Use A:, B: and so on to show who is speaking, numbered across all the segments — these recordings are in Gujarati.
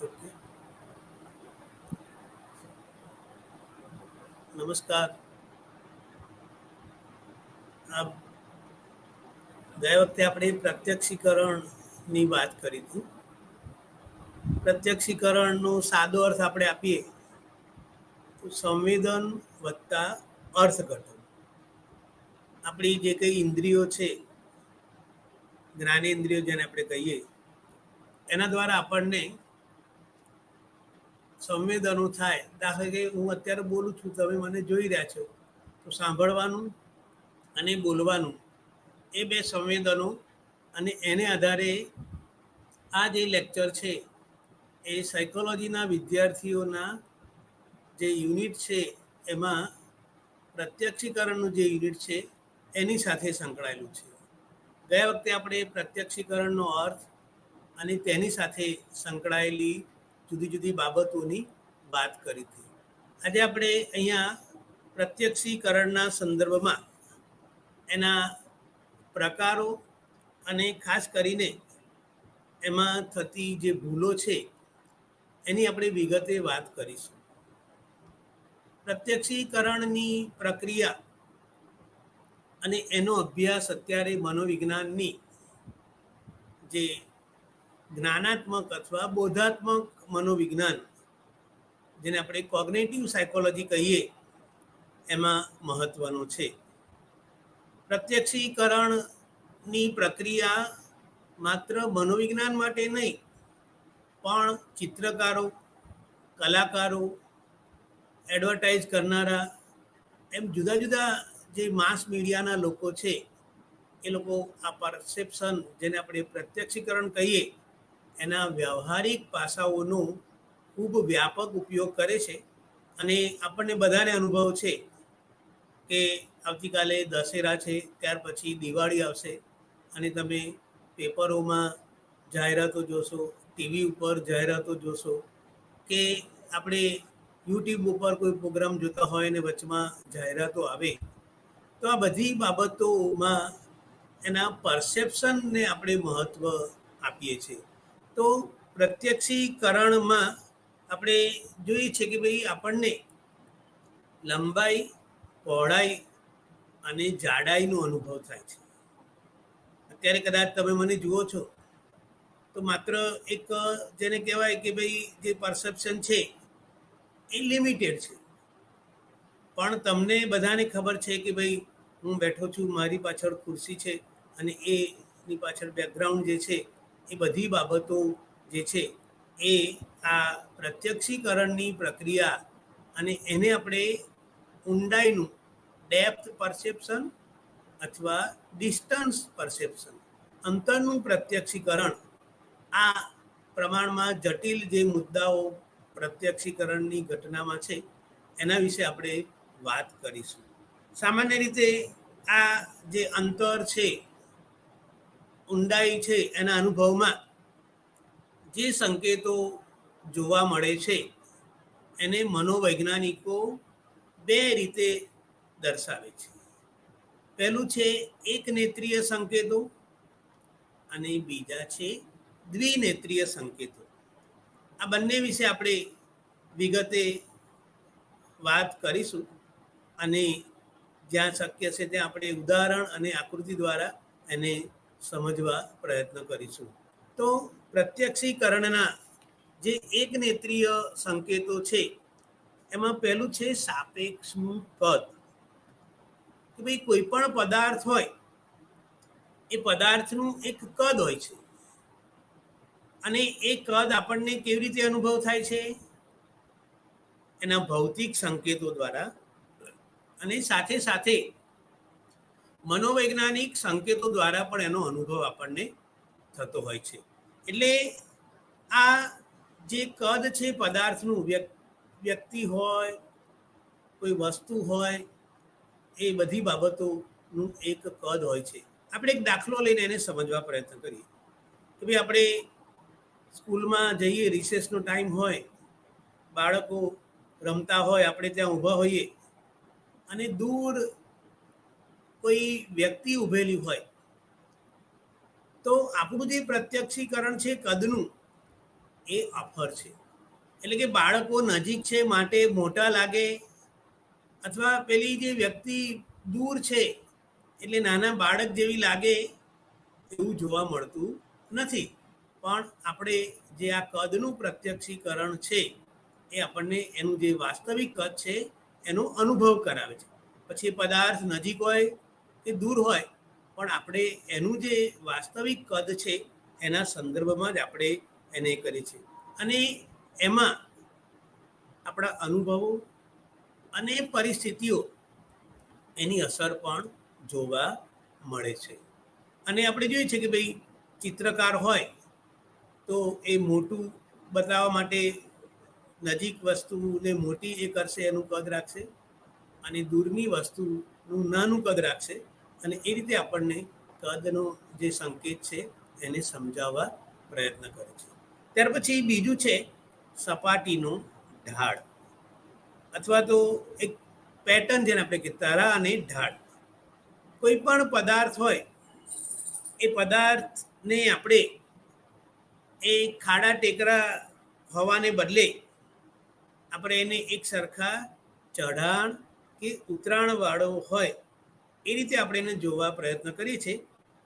A: ઓકે. નમસ્કાર. આ ગયા વખતે આપણે પ્રત્યક્ષીકરણની વાત કરી હતી. પ્રત્યક્ષીકરણનો સાદો અર્થ આપણે આપીએ તો સંવેદન વત્તા અર્થઘટન. આપણી જે કંઈ ઇન્દ્રિયો છે, જ્ઞાનેન્દ્રિયો જેને આપણે કહીએ, એના દ્વારા આપણને સંવેદનો થાય. દાખલા કે હું અત્યારે બોલું છું, તમે મને જોઈ રહ્યા છો, તો સાંભળવાનું અને બોલવાનું એ બે સંવેદનો, અને એને આધારે આ જે લેક્ચર છે એ સાયકોલોજીના વિદ્યાર્થીઓના જે યુનિટ છે એમાં પ્રત્યક્ષીકરણનું જે યુનિટ છે એની સાથે સંકળાયેલું છે. ગયા વખતે આપણે પ્રત્યક્ષીકરણનો અર્થ અને તેની સાથે સંકળાયેલી જુદી જુદી બાબતોની વાત કરી હતી. આજે આપણે અહીંયા પ્રત્યક્ષીકરણના સંદર્ભમાં એના પ્રકારો અને ખાસ કરીને એમાં થતી જે ભૂલો છે એની આપણે વિગતે વાત કરીશું. પ્રત્યક્ષીકરણની પ્રક્રિયા અને એનો અભ્યાસ અત્યારે મનોવિજ્ઞાનની જે જ્ઞાનાત્મક અથવા બોધાત્મક મનોવિજ્ઞાન, જેને આપણે કોગ્નેટિવ સાયકોલોજી કહીએ, એમાં મહત્વનો છે. પ્રત્યક્ષીકરણની પ્રક્રિયા માત્ર મનોવિજ્ઞાન માટે નહીં, પણ ચિત્રકારો, કલાકારો, એડવર્ટાઇઝ કરનારા, એમ જુદા જુદા જે માસ મીડિયાના લોકો છે એ લોકો આ પરસેપ્શન, જેને આપણે પ્રત્યક્ષીકરણ કહીએ, એના વ્યવહારિક પાસાઓનો ખૂબ વ્યાપક ઉપયોગ કરે છે. અને આપણને બધાને અનુભવ છે કે આવતીકાલે દશેરા છે, ત્યાર પછી દિવાળી આવશે, અને તમે પેપરોમાં જાહેરાતો જોશો, ટીવી ઉપર જાહેરાતો જોશો, કે આપણે યુટ્યુબ ઉપર કોઈ પ્રોગ્રામ જોતા હોય ને વચમાં જાહેરાતો આવે, તો આ બધી બાબતોમાં એના પરસેપ્શનને આપણે મહત્ત્વ આપીએ છીએ. તો પ્રત્યક્ષીકરણમાં આપણે જોઈએ છીએ કે ભાઈ આપણને લંબાઈ, પહોળાઈ અને જાડાઈનો અનુભવ થાય છે. અત્યારે કદાચ તમે મને જુઓ છો તો માત્ર એક જેને કહેવાય કે ભાઈ જે પરસેપ્શન છે એ લિમિટેડ છે, પણ તમને બધાને ખબર છે કે ભાઈ હું બેઠો છું, મારી પાછળ ખુરશી છે, અને એની પાછળ બેકગ્રાઉન્ડ જે છે, એ બધી બાબતો જે છે એ આ પ્રત્યક્ષીકરણની પ્રક્રિયા, અને એને આપણે ઊંડાઈનું ડેપ્થ પરસેપ્શન અથવા ડિસ્ટન્સ પરસેપ્શન, અંતરનું પ્રત્યક્ષીકરણ, આ પ્રમાણમાં જટિલ જે મુદ્દાઓ પ્રત્યક્ષીકરણની ઘટનામાં છે એના વિશે આપણે વાત કરીશું. સામાન્ય રીતે આ જે અંતર છે, ઊંડાઈ છે, એના અનુભવમાં જે સંકેતો જોવા મળે છે એને મનોવૈજ્ઞાનિકો બે રીતે દર્શાવે છે. પહેલું છે એક નેત્રીય સંકેતો અને બીજા છે દ્વિનેત્રીય સંકેતો. આ બંને વિશે આપણે વિગતે વાત કરીશું, અને જ્યાં શક્ય છે ત્યાં આપણે ઉદાહરણ અને આકૃતિ દ્વારા એને સમજવા પ્રયત્ન કરીશું. તો પ્રત્યક્ષીકરણના જે એક નેત્રીય સંકેતો છે એમાં પહેલું છે સાપેક્ષનું કદ. કે ભાઈ કોઈ પણ પદાર્થ હોય એ પદાર્થનું એક કદ હોય છે, અને એ કદ આપણને કેવી રીતે અનુભવ થાય છે? એના ભૌતિક સંકેતો દ્વારા, અને સાથે સાથે મનોવૈજ્ઞાનિક સંકેતો દ્વારા પણ એનો અનુભવ આપણને થતો હોય છે. એટલે આ જે કદ છે પદાર્થનું, વ્યક્તિ હોય, કોઈ વસ્તુ હોય, એ બધી બાબતોનું એક કદ હોય છે. આપણે એક દાખલો લઈને એને સમજવા પ્રયત્ન કરીએ કે ભાઈ આપણે સ્કૂલમાં જઈએ, રિસેસનો ટાઈમ હોય, બાળકો રમતા હોય, આપણે ત્યાં ઊભા હોઈએ, અને દૂર કોઈ વ્યક્તિ ઊભેલી હોય, તો આપણું જે પ્રત્યક્ષીકરણ છે કદનું, એ ઓફર છે. એટલે કે બાળકો નજીક છે માટે મોટા લાગે, અથવા પેલી જે વ્યક્તિ દૂર છે એટલે નાના બાળક જેવી લાગે, એવું જોવા મળતું નથી. પણ આપણે જે આ કદનું પ્રત્યક્ષીકરણ છે એ આપણને એનું જે વાસ્તવિક કદ છે એનો અનુભવ કરાવે છે. પછી પદાર્થ નજીક હોય કે દૂર હોય, પણ આપણે એનું જે વાસ્તવિક કદ છે એના સંદર્ભમાં જ આપણે એને કરીએ છીએ. અને એમાં આપણા અનુભવો અને પરિસ્થિતિઓ એની અસર પણ જોવા મળે છે. અને આપણે જોઈએ છે કે ભાઈ ચિત્રકાર હોય તો એ મોટું બતાવવા માટે નજીક વસ્તુને મોટી એ કરશે, એનું કદ રાખશે, અને દૂરની વસ્તુનું નાનું કદ રાખશે, અને એ રીતે આપણને કદનો જે સંકેત છે એને સમજાવવા પ્રયત્ન કરે છે. ત્યાર પછી બીજું છે સપાટીનો ઢાળ, અથવા તો એક પેટર્ન જેને આપણે કહીએ તરા અને ઢાળ. કોઈ પણ પદાર્થ હોય એ પદાર્થને આપણે એ ખાડા ટેકરા હોવાને બદલે આપણે એને એક સરખા ચઢાણ કે ઉતરાણવાળો હોય એ રીતે આપણે એને જોવા પ્રયત્ન કરીએ છીએ.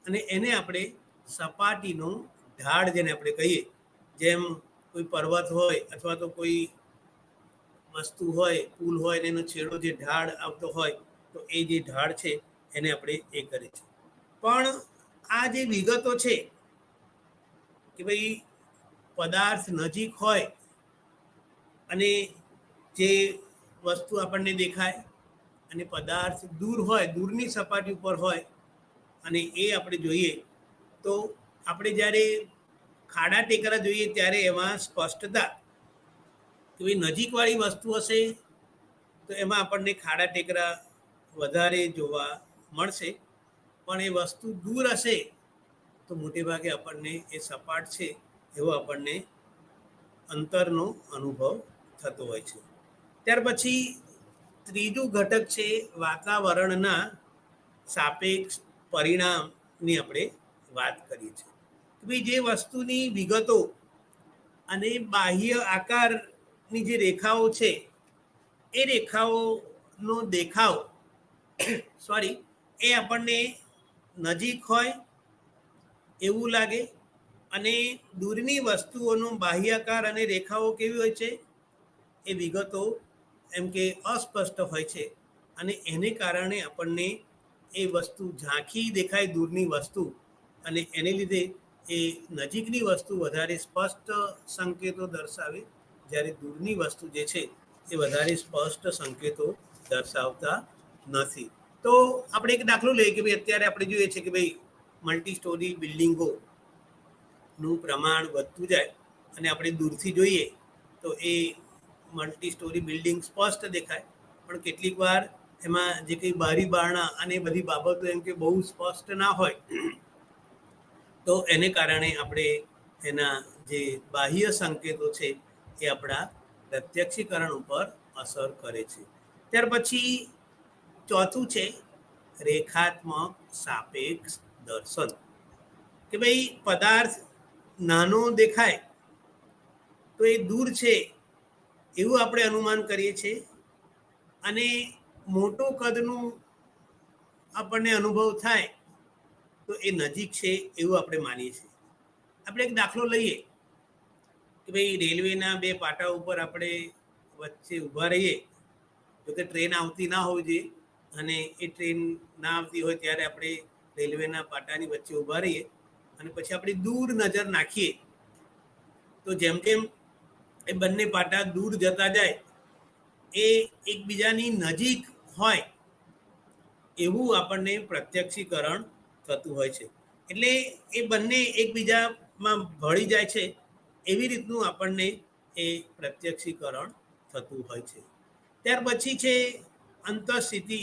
A: અને એને આપણે સપાટીનો ઢાળ જેને આપણે કહીએ, જેમ કોઈ પર્વત હોય અથવા તો કોઈ વસ્તુ હોય, પુલ હોય ને એનો છેડો જે ઢાળ આવતો હોય, તો એ જે ઢાળ છે એને આપણે એ કરીએ છીએ. પણ આ જે વિગતો છે કે ભાઈ પદાર્થ નજીક હોય અને જે વસ્તુ આપણને દેખાય, અને પદાર્થ દૂર હોય, દૂરની સપાટી ઉપર હોય, અને એ આપણે જોઈએ, તો આપણે જ્યારે ખાડા ટેકરા જોઈએ ત્યારે એમાં સ્પષ્ટતા કે ભાઈ નજીકવાળી વસ્તુ હશે તો એમાં આપણને ખાડા ટેકરા વધારે જોવા મળશે, પણ એ વસ્તુ દૂર હશે તો મોટે ભાગે આપણને એ સપાટ છે એવો આપણને અંતરનો અનુભવ થતો હોય છે. ત્યાર પછી ત્રીજું ઘટક છે વાતાવરણના સાપેક્ષ પરિણામની આપણે વાત કરીએ છીએ. કે ભાઈ જે વસ્તુની વિગતો અને બાહ્ય આકારની જે રેખાઓ છે એ રેખાઓનો દેખાવ એ આપણને નજીક હોય એવું લાગે, અને દૂરની વસ્તુઓનો બાહ્યાકાર અને રેખાઓ કેવી હોય છે, એ વિગતો એમ કે અસ્પષ્ટ હોય છે. અને એને કારણે આપણને એ વસ્તુ ઝાંખી દેખાય, દૂરની વસ્તુ, અને એને લીધે એ નજીકની વસ્તુ વધારે સ્પષ્ટ સંકેતો દર્શાવે, જ્યારે દૂરની વસ્તુ જે છે એ વધારે સ્પષ્ટ સંકેતો દર્શાવતા નથી. તો આપણે એક દાખલો લઈએ કે ભાઈ અત્યારે આપણે જોઈએ છીએ કે ભાઈ મલ્ટી સ્ટોરી બિલ્ડિંગોનું પ્રમાણ વધતું જાય, અને આપણે દૂરથી જોઈએ તો એ મલ્ટી સ્ટોરી બિલ્ડિંગ સ્પષ્ટ દેખાય, પણ કેટલીક વાર એમાં જે કંઈ બારી બારણા અને બધી બાબતો એમ કે બહુ સ્પષ્ટ ના હોય, તો એને કારણે આપણે એના જે બાહ્ય સંકેતો છે એ આપણા પ્રત્યક્ષીકરણ ઉપર અસર કરે છે. ત્યાર પછી ચોથું છે રેખાત્મક સાપેક્ષ દર્શન. કે ભાઈ પદાર્થ નાનો દેખાય તો એ દૂર છે એવું આપણે અનુમાન કરીએ છીએ, અને મોટો કદનું આપણને અનુભવ થાય તો એ નજીક છે એવું આપણે માનીએ છીએ. આપણે એક દાખલો લઈએ કે ભાઈ રેલવેના બે પાટા ઉપર આપણે વચ્ચે ઊભા રહીએ, જો કે ટ્રેન આવતી ના હોવી જોઈએ, અને એ ટ્રેન ના આવતી હોય ત્યારે આપણે રેલવેના પાટાની વચ્ચે ઊભા રહીએ, અને પછી આપણે દૂર નજર નાખીએ તો જેમ જેમ એ બંને પાટા દૂર જતા જાય એ એકબીજાની નજીક હોય એવું આપણને પ્રત્યક્ષીકરણ થતું હોય છે. એટલે એ બંને એકબીજામાં ભળી જાય છે એવી રીતનું આપણને એ પ્રત્યક્ષીકરણ થતું હોય છે. ત્યાર પછી છે અંતઃસ્થિતિ.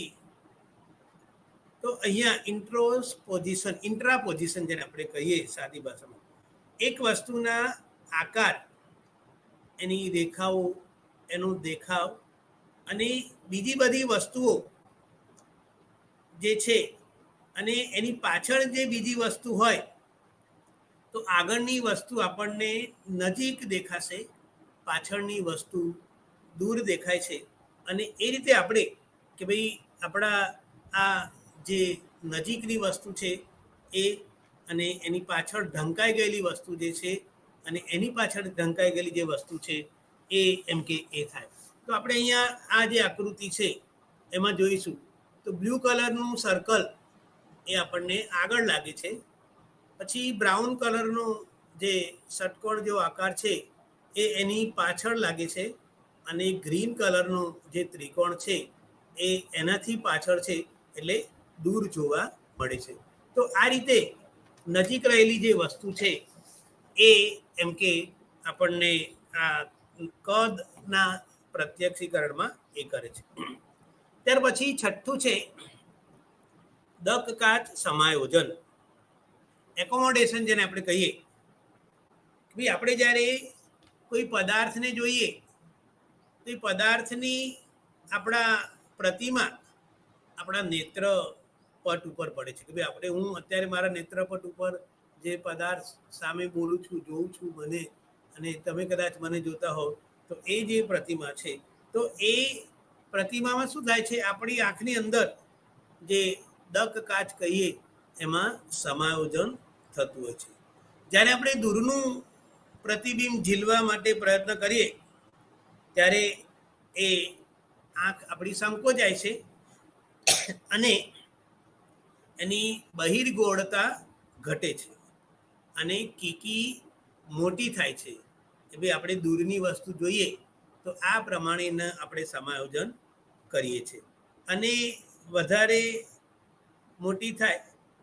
A: તો અહીંયા ઇન્ટ્રાપોઝિશન જેને આપણે કહીએ સાદી ભાષામાં, એક વસ્તુના આકાર, એની રેખાઓ, એનો દેખાવ, અને બીજી બધી વસ્તુઓ જે છે, અને એની પાછળ જે બીજી વસ્તુ હોય તો આગળની વસ્તુ આપણને નજીક દેખાશે, પાછળની વસ્તુ દૂર દેખાય છે. અને એ રીતે આપણે કે ભાઈ આપણા આ જે નજીકની વસ્તુ છે એ અને એની પાછળ ઢંકાઈ ગયેલી વસ્તુ જે છે અને એની પાછળ ઢંકાઈ ગયેલી જે વસ્તુ છે એ એમ કે એ થાય. તો આપણે અહીંયા આ જે આકૃતિ છે એમાં જોઈશું તો બ્લુ કલરનું સર્કલ એ આપણને આગળ લાગે છે. પછી બ્રાઉન કલરનો જે ષટકોણ જેવો આકાર છે એ એની પાછળ લાગે છે અને ગ્રીન કલરનો જે ત્રિકોણ છે એ એનાથી પાછળ છે, એટલે દૂર જોવા મળે છે. તો આ રીતે નજીક રહેલી જે વસ્તુ છે એ એમ કે આપણને આ કદના પ્રત્યક્ષીકરણમાં એ કરે છે. ત્યાર પછી છઠ્ઠું છે દક કાચ સમાયોજન, એકોમોડેશન, જેને આપણે કહીએ. ભાઈ આપણે જ્યારે કોઈ પદાર્થને જોઈએ તો એ પદાર્થની આપણા પ્રતિમા આપણા નેત્રપટ ઉપર પડે છે. કે ભાઈ આપણે હું અત્યારે મારા નેત્રપટ ઉપર જે પદાર્થ સામે બોલું છું, જોઉં છું મને, અને તમે કદાચ મને જોતા હો, તો એ જે પ્રતિમા છે તો એ પ્રતિમામાં શું થાય છે, આપણી આંખની અંદર જે દક કાચ કહીએ એમાં સમાયોજન થતું હોય છે. જ્યારે આપણે દૂરનું પ્રતિબિંબ ઝીલવા માટે પ્રયત્ન કરીએ ત્યારે એ આંખ આપણી સંકોચાય છે અને એની બહિર્ગોળતા ઘટે છે અને કીકી મોટી થાય છે. કે ભાઈ આપણે દૂરની વસ્તુ જોઈએ તો આ પ્રમાણેના આપણે સમાયોજન કરીએ છીએ. અને વધારે મોટી થાય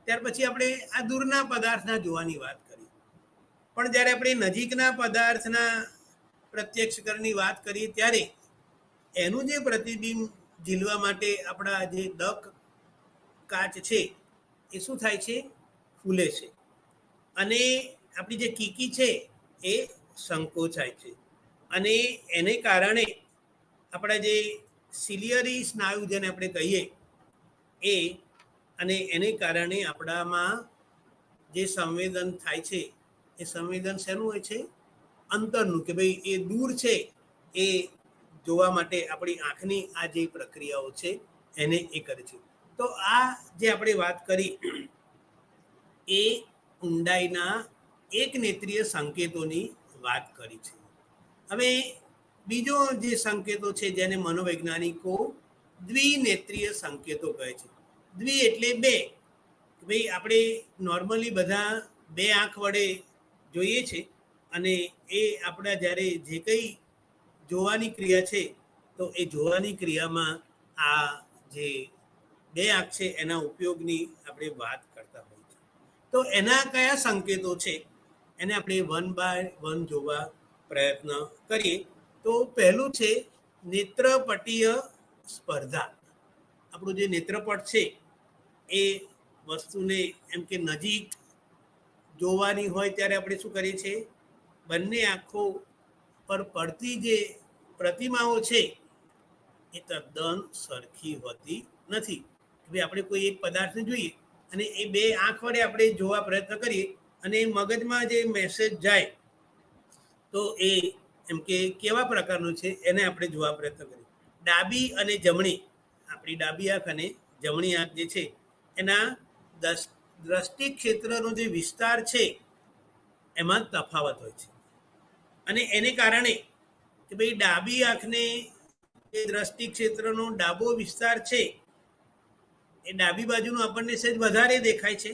A: ત્યાર પછી આપણે આ દૂરના પદાર્થના જોવાની વાત કરીએ. પણ જ્યારે આપણે નજીકના પદાર્થના પ્રત્યક્ષકરણની વાત કરીએ ત્યારે એનું જે પ્રતિબિંબ ઝીલવા માટે આપણા જે દક કાચ છે એ શું થાય છે, ફૂલે છે અને આપણી જે કીકી છે એ સંકોચાય છે. અને એને કારણે આપણા જે સિલિયરી સ્નાયુ જેને આપણે કહીએ એ, અને એને કારણે આપણામાં જે સંવેદન થાય છે એ સંવેદન શેનું હોય છે, અંતરનું. કે ભાઈ એ દૂર છે એ જોવા માટે આપણી આંખની આ જે પ્રક્રિયાઓ છે એને એ કરે છે. તો આ જે આપણે વાત કરી એ ઊંડાઈના એક નેત્રીય સંકેતોની વાત કરી છે. હવે બીજો જે સંકેતો છે જેને મનોવૈજ્ઞાનિકો દ્વિનેત્રીય સંકેતો કહે છે. દ્વિ એટલે બે. ભાઈ આપણે નોર્મલી બધા બે આંખ વડે જોઈએ છે અને એ આપણા જ્યારે જે કંઈ જોવાની ક્રિયા છે તો એ જોવાની ક્રિયામાં આ જે બે આંખ છે એના ઉપયોગની આપણે વાત કરતા હોઈએ છીએ. તો એના કયા સંકેતો છે એને આપણે 1 by 1 જોવા પ્રયત્ન કરીએ. તો પહેલું છે નેત્રપટીય સ્પર્ધા. આપણું જે નેત્રપટ છે એ વસ્તુને એમ કે નજીક જોવાની હોય ત્યારે આપણે શું કરીએ છીએ, બંને આંખો પર પડતી જે પ્રતિમાઓ છે એ તદ્દન સરખી હોતી નથી. ભાઈ આપણે કોઈ એક પદાર્થને જોઈએ અને એ બે આંખ વડે આપણે જોવા પ્રયત્ન કરીએ અને મગજમાં જે મેસેજ જાય તો એ એમ કે કેવા પ્રકારનું છે એને આપણે જોવા પ્રયત્ન કરીએ. ડાબી અને જમણી, આપણી ડાબી આંખ અને જમણી આંખ જે છે એના દ્રષ્ટિ ક્ષેત્રનો જે વિસ્તાર છે એમાં તફાવત હોય છે. અને એને કારણે કે ભાઈ ડાબી આંખને જે દ્રષ્ટિ ક્ષેત્રનો ડાબો વિસ્તાર છે એ ડાબી બાજુનો આપણને સહેજ વધારે દેખાય છે,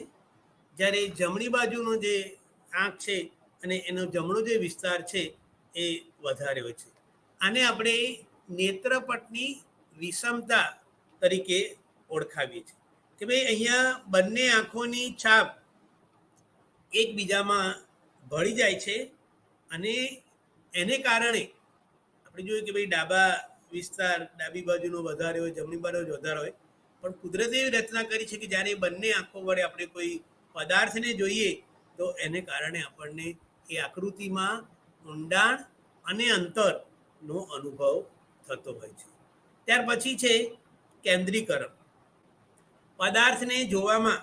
A: જ્યારે જમણી બાજુનો જે આંખ છે અને એનો જમણો જે વિસ્તાર છે એ વધારે હોય છે. આને આપણે નેત્રપટની વિષમતા તરીકે ઓળખાવીએ છીએ. કે ભાઈ અહીંયા બંને આંખોની છાપ એકબીજામાં ભળી જાય છે અને એને કારણે આપણે જોઈએ કે ભાઈ ડાબા વિસ્તાર ડાબી બાજુનો વધારે હોય, જમણી બાજુ વધારે હોય, પણ કુદરતે એવી રચના કરી છે કે જ્યારે બંને આંખો વડે આપણે કોઈ પદાર્થને જોઈએ તો એને કારણે આપણને એ આકૃતિમાં ઊંડાણ અને અંતરનો અનુભવ થતો હોય છે. ત્યાર પછી છે કેન્દ્રીકરણ. પદાર્થને જોવામાં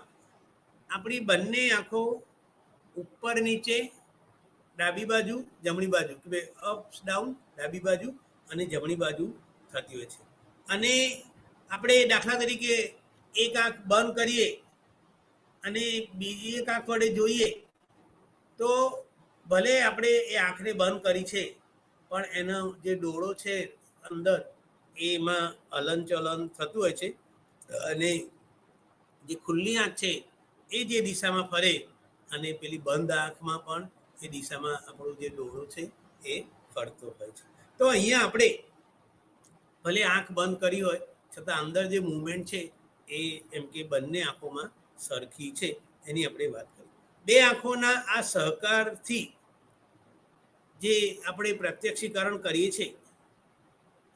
A: આપણી બંને આંખો ઉપર નીચે, ડાબી બાજુ જમણી બાજુ, કે ભાઈ અપ્સ ડાઉન, ડાબી બાજુ અને જમણી બાજુ થતી હોય છે. અને આપણે દાખલા તરીકે એક આંખ બંધ કરીએ અને બીજી એક આંખ વડે જોઈએ તો ભલે આપણે એ આંખને બંધ કરી છે પણ એનો જે ડોળો છે અંદર એમાં હલનચલન થતું હોય છે, અને જે ખુલ્લી આંખ છે એ જે દિશામાં ફરે અને પેલી બંધ આંખમાં પણ એ દિશામાં આપણો જે ડોળો છે એ ફરતો હોય છે. તો અહીંયા આપણે ભલે આંખ બંધ કરી હોય છતાં અંદર જે મૂવમેન્ટ છે એ એમ કે બંને આંખોમાં સરખી છે એની આપણે વાત કરી. બે આંખોના આ સહકારથી જે આપણે પ્રત્યક્ષીકરણ કરીએ છીએ,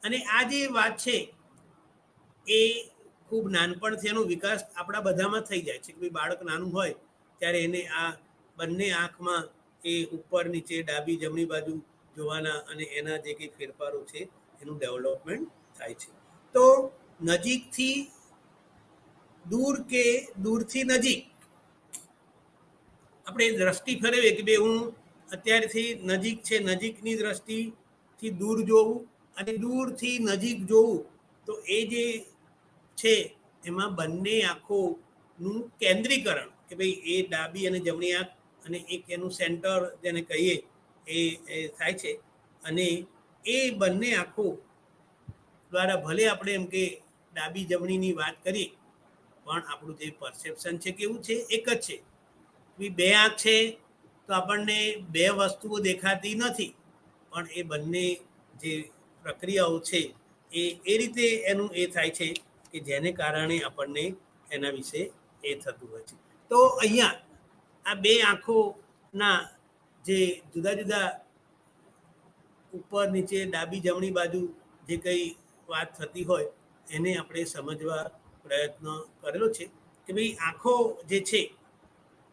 A: અને આ જે વાત છે એ ખૂબ નાનપણથી એનો વિકાસ આપણા બધામાં થઈ જાય છે કે ભાઈ બાળક નાનું હોય ત્યારે એને આ બંને આંખમાં એ ઉપર નીચે ડાબી જમણી બાજુ જોવાના અને એના જે કંઈ ફેરફારો છે એનું ડેવલપમેન્ટ થાય છે. તો નજીકથી દૂર કે દૂરથી નજીક આપણે દ્રષ્ટિ ફેરવીએ કે ભાઈ હું અત્યારથી નજીક છે, નજીકની દ્રષ્ટિથી દૂર જોવું અને દૂરથી નજીક જોવું, તો એ જે છે એમાં બંને આંખોનું કેન્દ્રીકરણ કે ભાઈ એ ડાબી અને જમણી આંખ અને એક એનું સેન્ટર જેને કહીએ એ થાય છે. અને એ બંને આંખો દ્વારા ભલે આપણે એમ કે ડાબી જમણીની વાત કરીએ પણ આપણું જે પરસેપ્શન છે કેવું છે, એક જ છે. બે આંખ છે તો આપણને બે વસ્તુઓ દેખાતી નથી, પણ એ બંને જે પ્રક્રિયાઓ છે એ રીતે એનું એ થાય છે કે જેને કારણે આપણને એના વિશે એ થતું હોય છે. તો અહીંયા આ બે આંખોના જે જુદા જુદા ઉપર નીચે ડાબી જમણી બાજુ જે કંઈ વાત થતી હોય એને આપણે સમજવા પ્રયત્ન કરેલો છે કે ભાઈ આંખો જે છે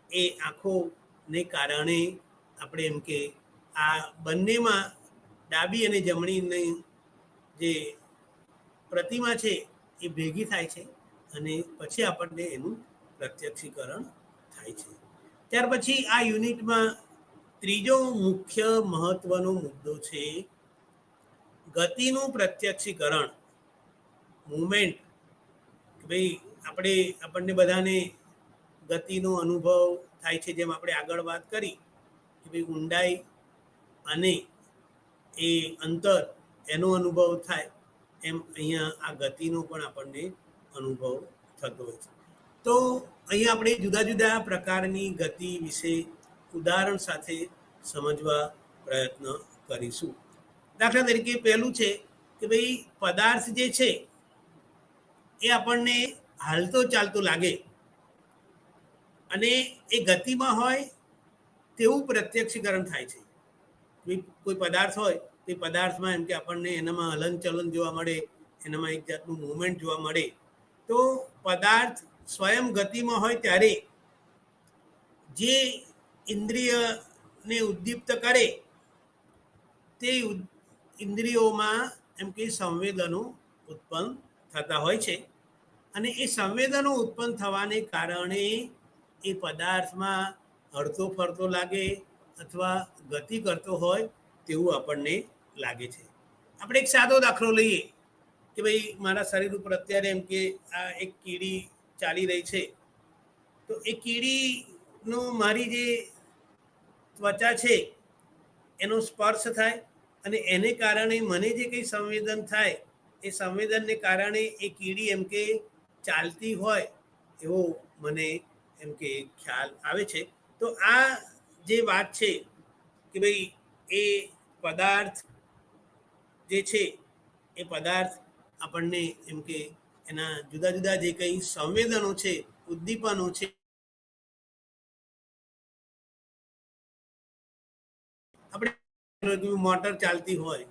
A: એ આંખોને કારણે આપણે એમ કે આ બંનેમાં ડાબી અને જમણીની જે પ્રતિમા છે એ ભેગી થાય છે અને પછી આપણને એનું પ્રત્યક્ષીકરણ થાય છે. ત્યાર પછી આ યુનિટમાં ત્રીજો મુખ્ય મહત્વનો મુદ્દો છે ગતિનું પ્રત્યક્ષીકરણ, મૂવમેન્ટ. કે ભાઈ આપણને બધાને ગતિનો અનુભવ થાય છે, જેમ આપણે આગળ વાત કરી કે ભાઈ ઊંડાઈ અને એ અંતર એનો અનુભવ થાય, એમ અહીંયા આ ગતિનો પણ આપણને અનુભવ થતો હોય છે. તો અહીંયા આપણે જુદા જુદા પ્રકારની ગતિ વિશે ઉદાહરણ સાથે સમજવા પ્રયત્ન કરીશું. દાખલા તરીકે પહેલું છે કે ભાઈ પદાર્થ જે છે એ આપણને હાલતો ચાલતો લાગે અને એ ગતિમાં હોય તેવું પ્રત્યક્ષીકરણ થાય છે. કોઈ પદાર્થ હોય તે પદાર્થમાં એમ કે આપણને એનામાં હલનચલન જોવા મળે, એનામાં એક જાતનું મૂવમેન્ટ જોવા મળે. તો પદાર્થ સ્વયં ગતિમાં હોય ત્યારે જે ઇન્દ્રિયને ઉદ્દીપ્ત કરે તે ઇન્દ્રિયોમાં એમ કે સંવેદનો ઉત્પન્ન થતા હોય છે, અને એ સંવેદનો ઉત્પન્ન થવાને કારણે એ પદાર્થમાં હરતો ફરતો લાગે અથવા ગતિ કરતો હોય તેવું આપણને લાગે છે. આપણે એક સાદો દાખલો લઈએ કે ભાઈ મારા શરીર ઉપર અત્યારે એમ કે આ એક કીડી ચાલી રહી છે, તો એ કીડીનો મારી જે ત્વચા છે એનો સ્પર્શ થાય અને એને કારણે મને જે કંઈ સંવેદન થાય એ સંવેદનને કારણે એ કીડી એમ કે ચાલતી હોય એવો મને એમ કે ખ્યાલ આવે છે. તો આ જે વાત છે કે ભાઈ એ પદાર્થ જે છે એ પદાર્થ આપણને એમ કે એના જુદા જુદા જે કંઈ સંવેદનો છે, ઉદ્દીપનો છે, આપણે મોટર ચાલતી હોય,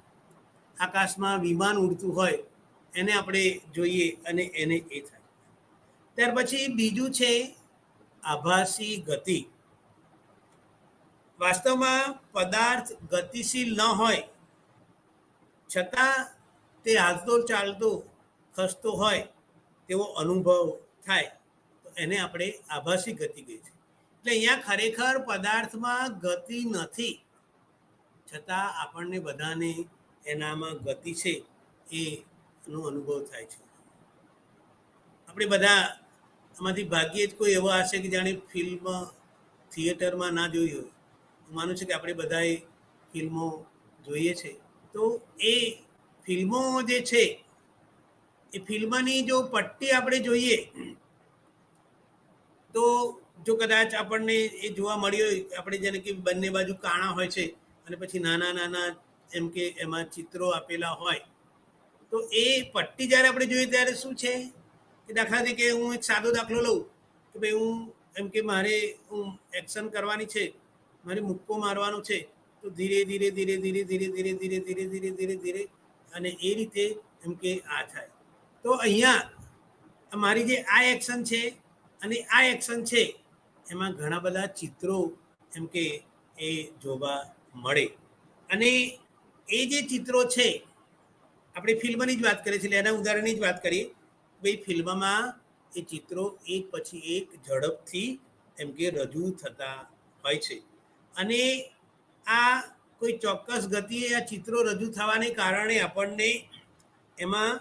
A: આકાશમાં વિમાન ઉડતું હોય, એને આપણે જોઈએ અને એને એ થાય. ત્યાર પછી બીજું છે આભાસી ગતિ. વાસ્તવમાં પદાર્થ ગતિશીલ ન હોય છતાં તે હાલતો ચાલતો ખસતો હોય તેવો અનુભવ થાય, તો એને આપણે આભાસી ગતિ કહીએ છીએ. એટલે અહીંયા ખરેખર પદાર્થમાં ગતિ નથી, છતાં આપણને બધાને એનામાં ગતિ છે એનો અનુભવ થાય છે. આપણે બધા આમાંથી ભાગ્યે જ કોઈ એવો હશે કે જાણે ફિલ્મ થિયેટરમાં ના જોઈ હોય. હું માનું છું કે આપણે બધાએ ફિલ્મો જોઈએ છે. તો એ ફિલ્મો જે છે એ ફિલ્મની જો પટ્ટી આપણે જોઈએ તો જો કદાચ આપણને એ જોવા મળ્યું હોય, આપણે જેને કે બંને બાજુ કાણા હોય છે અને પછી નાના નાના એમ કે એમાં ચિત્રો આપેલા હોય, તો એ પટ્ટી જ્યારે આપણે જોઈએ ત્યારે શું છે કે દાખલા તરીકે હું એક સાદો દાખલો લઉં કે ભાઈ હું એમ કે મારે હું એક્શન કરવાની છે, મારે મુક્કો મારવાનો છે, તો ધીરે ધીરે ધીરે ધીરે ધીરે ધીરે ધીરે ધીરે ધીરે ધીરે ધીરે અને એ રીતે એમ કે આ થાય. તો અહીંયા મારી જે આ એક્શન છે અને આ એક્શન છે એમાં ઘણા બધા ચિત્રો એમ કે એ જોવા મળે. અને એ જે ચિત્રો છે, આપણે ફિલ્મની જ વાત કરીએ છીએ, એના ઉદાહરણની જ વાત કરીએ. ભાઈ ફિલ્મમાં એ ચિત્રો એક પછી એક ઝડપથી એમ કે રજૂ થતા હોય છે અને આ કોઈ ચોક્કસ ગતિએ આ ચિત્રો રજૂ થવાને કારણે આપણને એમાં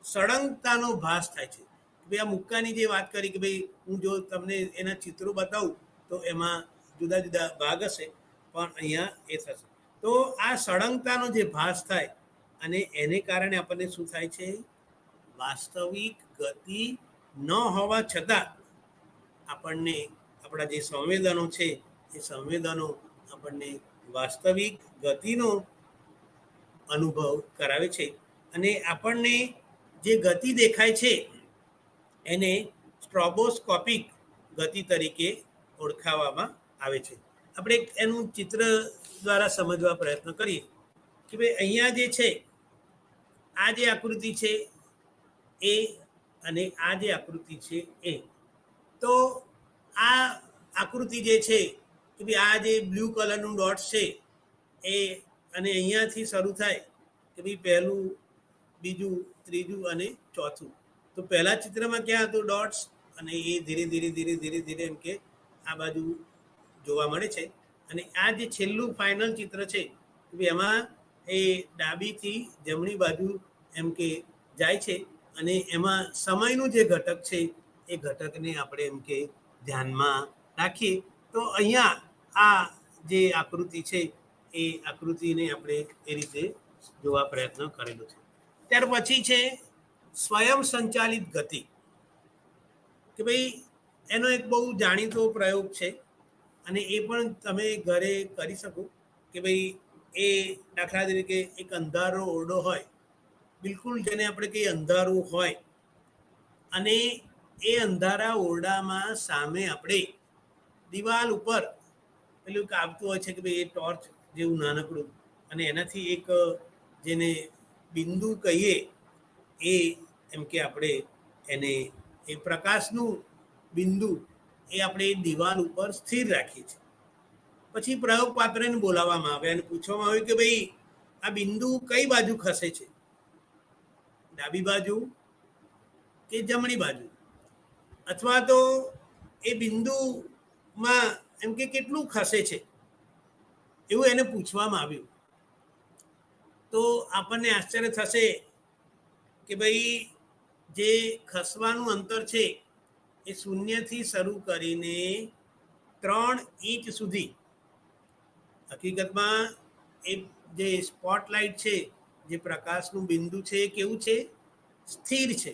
A: સળંગતાનો ભાસ થાય છે. ભાઈ આ મુક્કાની જે વાત કરી કે ભાઈ હું જો તમને એના ચિત્રો બતાવું તો એમાં જુદા જુદા ભાગ હશે, પણ અહીંયા એ થશે. તો આ સળંગતાનો જે ભાસ થાય અને એને કારણે આપણને શું થાય છે, વાસ્તવિક ગતિ ન હોવા છતાં આપણને આપણા જે સંવેદનો છે એ સંવેદનો આપણને વાસ્તવિક ગતિનો અનુભવ કરાવે છે. અને આપણને જે ગતિ દેખાય છે એને સ્ટ્રોબોસ્કોપિક ગતિ તરીકે ઓળખાવવામાં આવે છે. આપણે એનું ચિત્ર દ્વારા સમજવા પ્રયત્ન કરીએ કે ભાઈ અહીંયા જે છે, આ જે આકૃતિ છે એ અને આ જે આકૃતિ છે એ, તો આ આકૃતિ જે છે કે ભાઈ આ જે બ્લુ કલરનું ડોટ્સ છે એ અને અહીંયાથી શરૂ થાય કે ભાઈ પહેલું, બીજું, ત્રીજું અને ચોથું. તો પહેલા ચિત્રમાં ક્યાં હતું ડોટ્સ, અને એ ધીરે ધીરે ધીરે ધીરે ધીરે એમ કે આ બાજુ જોવા મળે છે. અને આ જે છેલ્લું ફાઇનલ ચિત્ર છે એમાં એ ડાબીથી જમણી બાજુ એમ કે જાય છે અને એમાં સમયનું જે ઘટક છે એ ઘટકને આપણે એમ કે ધ્યાનમાં રાખીએ તો અહીંયા આ જે આકૃતિ છે એ આકૃતિને આપણે એ રીતે જોવા પ્રયત્ન કરેલો છે. ત્યાર પછી છે સ્વયં સંચાલિત ગતિ, કે ભાઈ એનો એક બહુ જાણીતો પ્રયોગ છે અને એ પણ તમે ઘરે કરી શકો કે ભાઈ એ દાખલા તરીકે એક અંધારો ઓરડો હોય, બિલકુલ જેને આપણે કહીએ અંધારું હોય, અને એ અંધારા ઓરડામાં સામે આપણે દિવાલ ઉપર પેલું આવતું હોય છે કે ભાઈ એ ટોર્ચ જેવું નાનકડું, અને એનાથી એક જેને બિંદુ કહીએ એ એમ કે આપણે એને એ પ્રકાશનું બિંદુ એ આપણે દિવાલ ઉપર સ્થિર રાખીએ છીએ. પછી પ્રયોગ પાત્રને બોલાવવામાં આવે અને પૂછવામાં આવ્યું કે ભાઈ આ બિંદુ કઈ બાજુ ખસે છે, ડાબી બાજુ કે જમણી બાજુ, અથવા તો એ બિંદુમાં એમ કે કેટલું ખસે છે, એવું એને પૂછવામાં આવ્યું. તો આપણને આશ્ચર્ય થશે કે ભાઈ જે ખસવાનું અંતર છે એ 0થી શરૂ કરીને 3 ઇંચ સુધી, હકીકતમાં એ જે સ્પોટલાઇટ છે, જે પ્રકાશનું બિંદુ છે એ કેવું છે, સ્થિર છે,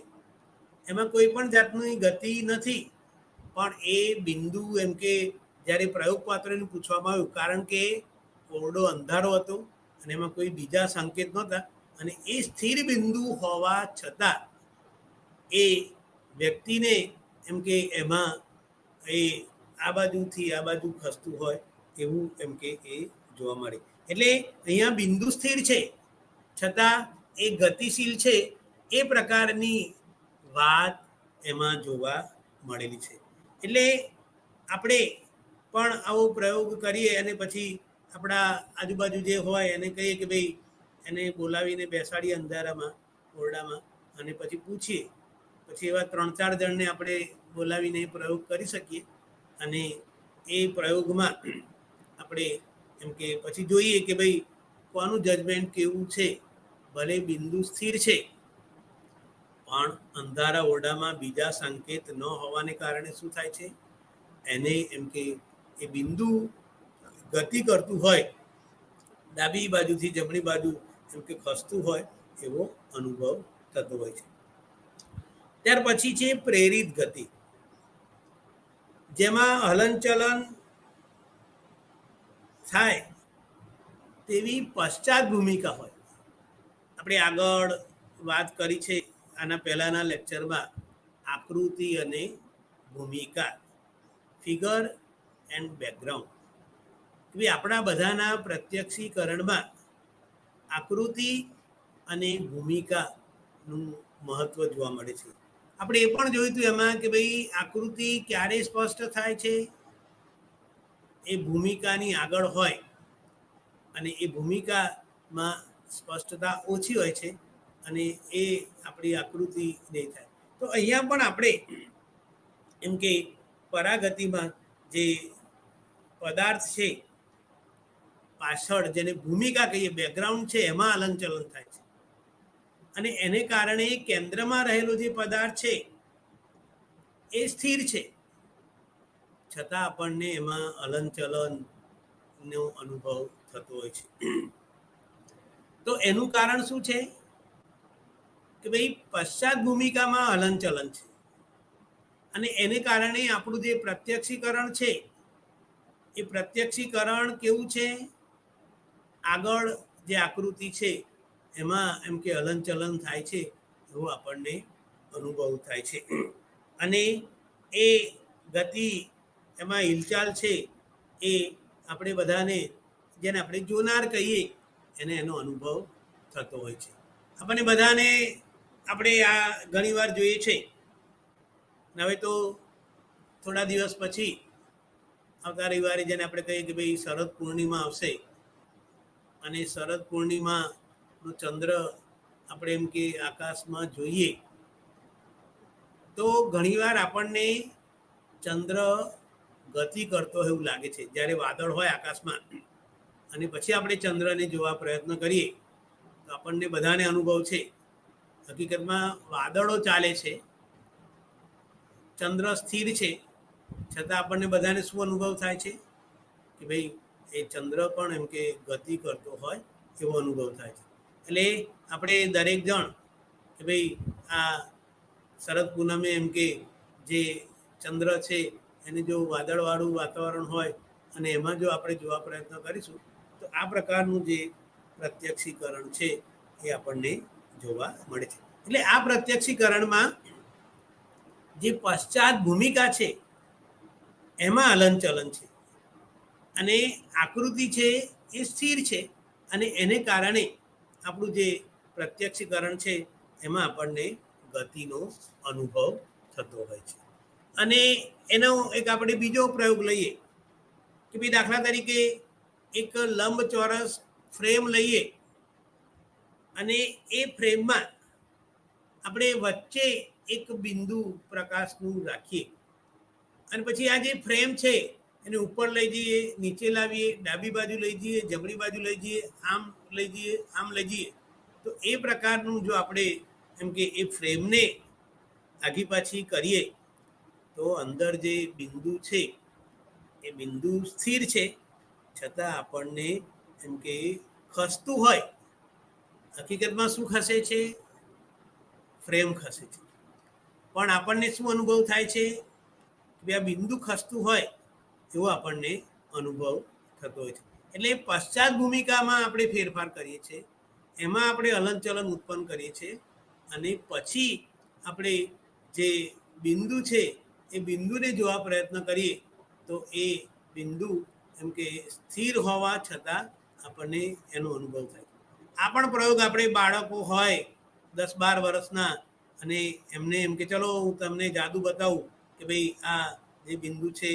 A: એમાં કોઈ પણ જાતની ગતિ નથી. પણ એ બિંદુ એમ કે જ્યારે પ્રયોગપાત્રને પૂછવામાં આવ્યું, કારણ કે ઓરડો અંધારો હતો અને એમાં કોઈ બીજા સંકેત નહોતા, અને એ સ્થિર બિંદુ હોવા છતાં એ વ્યક્તિને એમ કે એમાં એ આ બાજુથી આ બાજુ ખસતું હોય એવું એમ કે એ જોવા મળે. એટલે અહીંયા બિંદુ સ્થિર છે છતાં એ ગતિશીલ છે, એ પ્રકારની વાત એમાં જોવા મળેલી છે. એટલે આપણે પણ આવો પ્રયોગ કરીએ અને પછી આપણા આજુબાજુ જે હોય એને કહીએ કે ભાઈ એને બોલાવીને બેસાડીએ અંધારામાં ઓરડામાં અને પછી પૂછીએ. પછી એવા 3-4 જણને આપણે બોલાવીને પ્રયોગ કરી શકીએ અને એ પ્રયોગમાં આપણે એમ કે પછી જોઈએ કે ભાઈ કોનું જજમેન્ટ કેવું છે. ભલે બિંદુ સ્થિર છે પણ અંધારા ઓરડામાં બીજા સંકેત ન હોવાને કારણે શું થાય છે, એને એમ કે એ બિંદુ ગતિ કરતું હોય, ડાબી બાજુથી જમણી બાજુ એમ કે ખસતું હોય એવો અનુભવ થતો હોય છે. ત્યાર પછી છે પ્રેરિત ગતિ, જેમાં હલનચલન થાય તેવી પશ્ચાત ભૂમિકા હોય. આપણે આગળ વાત કરી છે આના પહેલાના લેક્ચરમાં આકૃતિ અને ભૂમિકા, ફિગર એન્ડ બેકગ્રાઉન્ડ. આપણા બધાના પ્રત્યક્ષીકરણમાં આકૃતિ અને ભૂમિકાનું મહત્વ જોવા મળે છે. આપણે એ પણ જોયું હતું એમાં કે ભાઈ આકૃતિ ક્યારે સ્પષ્ટ થાય છે, એ ભૂમિકાની આગળ હોય અને એ ભૂમિકામાં સ્પષ્ટતા ઓછી હોય છે અને એ આપણી આકૃતિ નહીં થાય. તો અહીંયા પણ આપણે એમ કે પરાગતિમાં જે પદાર્થ છે પાછળ, જેને ભૂમિકા કહીએ, બેકગ્રાઉન્ડ છે, એમાં હલનચલન થાય છે અને એને કારણે કેન્દ્રમાં રહેલો જે પદાર્થ છે એ સ્થિર છે, છતાં આપણને એમાં હલનચલનનો અનુભવ થતો હોય છે. તો એનું કારણ શું છે કે ભાઈ પશ્ચાત ભૂમિકામાં હલનચલન છે અને એને કારણે આપણું જે પ્રત્યક્ષીકરણ છે એ પ્રત્યક્ષીકરણ કેવું છે, આગળ જે આકૃતિ છે એમાં એમ કે હલનચલન થાય છે એવો આપણને અનુભવ થાય છે અને એ ગતિ, એમાં હિલચાલ છે, એ આપણે બધાને, જેને આપણે જોનાર કહીએ, એને એનો અનુભવ થતો હોય છે. આપણને બધાને આપણે આ ઘણીવાર જોઈએ છે. હવે તો થોડા દિવસ પછી આવતા રવિવારે જેને આપણે કહીએ કે ભાઈ શરદ પૂર્ણિમા આવશે અને શરદ પૂર્ણિમાનો ચંદ્ર આપણે એમ કે આકાશમાં જોઈએ તો ઘણીવાર આપણને ચંદ્ર ગતિ કરતો એવું લાગે છે. જ્યારે વાદળ હોય આકાશમાં અને પછી આપણે ચંદ્રને જોવા પ્રયત્ન કરીએ તો આપણને બધાને અનુભવ છે, હકીકતમાં વાદળો ચાલે છે, ચંદ્ર સ્થિર છે, છતાં આપણને બધાને શું અનુભવ થાય છે કે ભાઈ એ ચંદ્ર પણ એમ કે ગતિ કરતો હોય એવો અનુભવ થાય છે. એટલે આપણે દરેક જણ કે ભાઈ આ શરદ પૂનમે એમ કે જે ચંદ્ર છે એને જો વાદળવાળું વાતાવરણ હોય અને એમાં જો આપણે જોવા પ્રયત્ન કરીશું તો આ પ્રકારનું જે પ્રત્યક્ષીકરણ છે એ આપણને જોવા મળે છે. એટલે આ પ્રત્યક્ષીકરણમાં જે પશ્ચાત ભૂમિકા છે એમાં હલનચલન છે અને આકૃતિ છે એ સ્થિર છે અને એને કારણે આપણું જે પ્રત્યક્ષીકરણ છે એમાં આપણને ગતિનો અનુભવ થતો હોય છે. અને એનો એક આપણે બીજો પ્રયોગ લઈએ કે ભાઈ દાખલા તરીકે એક લંબચોરસ ફ્રેમ લઈએ અને એ ફ્રેમમાં આપણે વચ્ચે એક બિંદુ પ્રકાશનું રાખીએ અને પછી આ જે ફ્રેમ છે એને ઉપર લઈ જઈએ, નીચે લાવીએ, ડાબી બાજુ લઈ જઈએ, જમણી બાજુ લઈ જઈએ, આમ લઈ જઈએ, આમ લઈ જઈએ, તો એ પ્રકારનું જો આપણે એમ કે એ ફ્રેમને આગી પાછી કરીએ તો અંદર જે બિંદુ છે એ બિંદુ સ્થિર છે, છતાં આપણને એમ કે ખસતું હોય. હકીકતમાં શું ખસે છે, ફ્રેમ ખસે છે, પણ આપણને શું અનુભવ થાય છે કે આ બિંદુ ખસતું હોય એવો આપણને અનુભવ થતો હોય છે. એટલે પશ્ચાત ભૂમિકામાં આપણે ફેરફાર કરીએ છીએ, એમાં આપણે હલનચલન ઉત્પન્ન કરીએ છીએ અને પછી આપણે જે બિંદુ છે એ બિંદુને જોવા પ્રયત્ન કરીએ તો એ બિંદુ એમ કે સ્થિર હોવા છતાં આપણને એનો અનુભવ થાય. આ પણ પ્રયોગ આપણે બાળકો હોય 10-12 વર્ષના અને એમને એમ કે ચલો હું તમને જાદુ બતાવું કે ભાઈ આ જે બિંદુ છે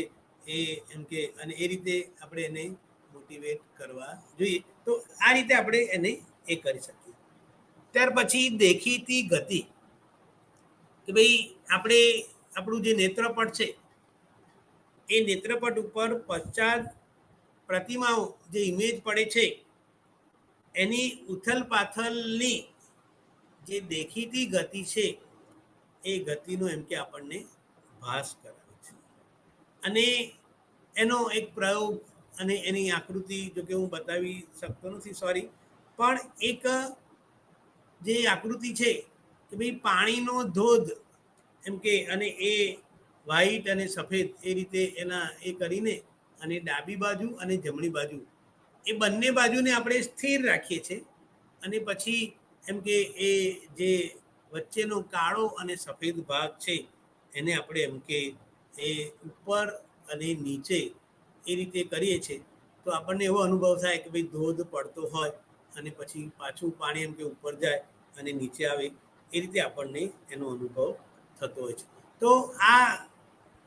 A: એ એમ કે, અને એ રીતે આપણે એને મોટિવેટ કરવા જોઈએ. તો આ રીતે આપણે એને એ કરી શકીએ. ત્યાર પછી દેખીતી ગતિ, કે ભાઈ આપણે આપણું જે નેત્રપટ છે એ નેત્રપટ ઉપર પશ્ચાત પ્રતિમાઓ જે ઇમેજ પડે છે એની ઉથલ પાથલની જે દેખીતી ગતિ છે એ ગતિનો એમ કે આપણને ભાસ કરાવે છે. અને એનો એક પ્રયોગ અને એની આકૃતિ જો કે હું બતાવી શકતો નથી, સોરી, પણ એક જે આકૃતિ છે કે ભાઈ પાણીનો ધોધ એમ કે, અને એ વ્હાઈટ અને સફેદ એ રીતે એના એ કરીને અને ડાબી બાજુ અને જમણી બાજુ એ બંને બાજુને આપણે સ્થિર રાખીએ છીએ. અને પછી એમ કે એ જે વચ્ચેનો કાળો અને સફેદ ભાગ છે એને આપણે એમ કે એ ઉપર અને નીચે એ રીતે કરીએ છીએ તો આપણને એવો અનુભવ થાય કે ભાઈ ધોધ પડતો હોય અને પછી પાછું પાણી એમ કે ઉપર જાય અને નીચે આવે, એ રીતે આપણને એનો અનુભવ થતો હોય છે. તો આ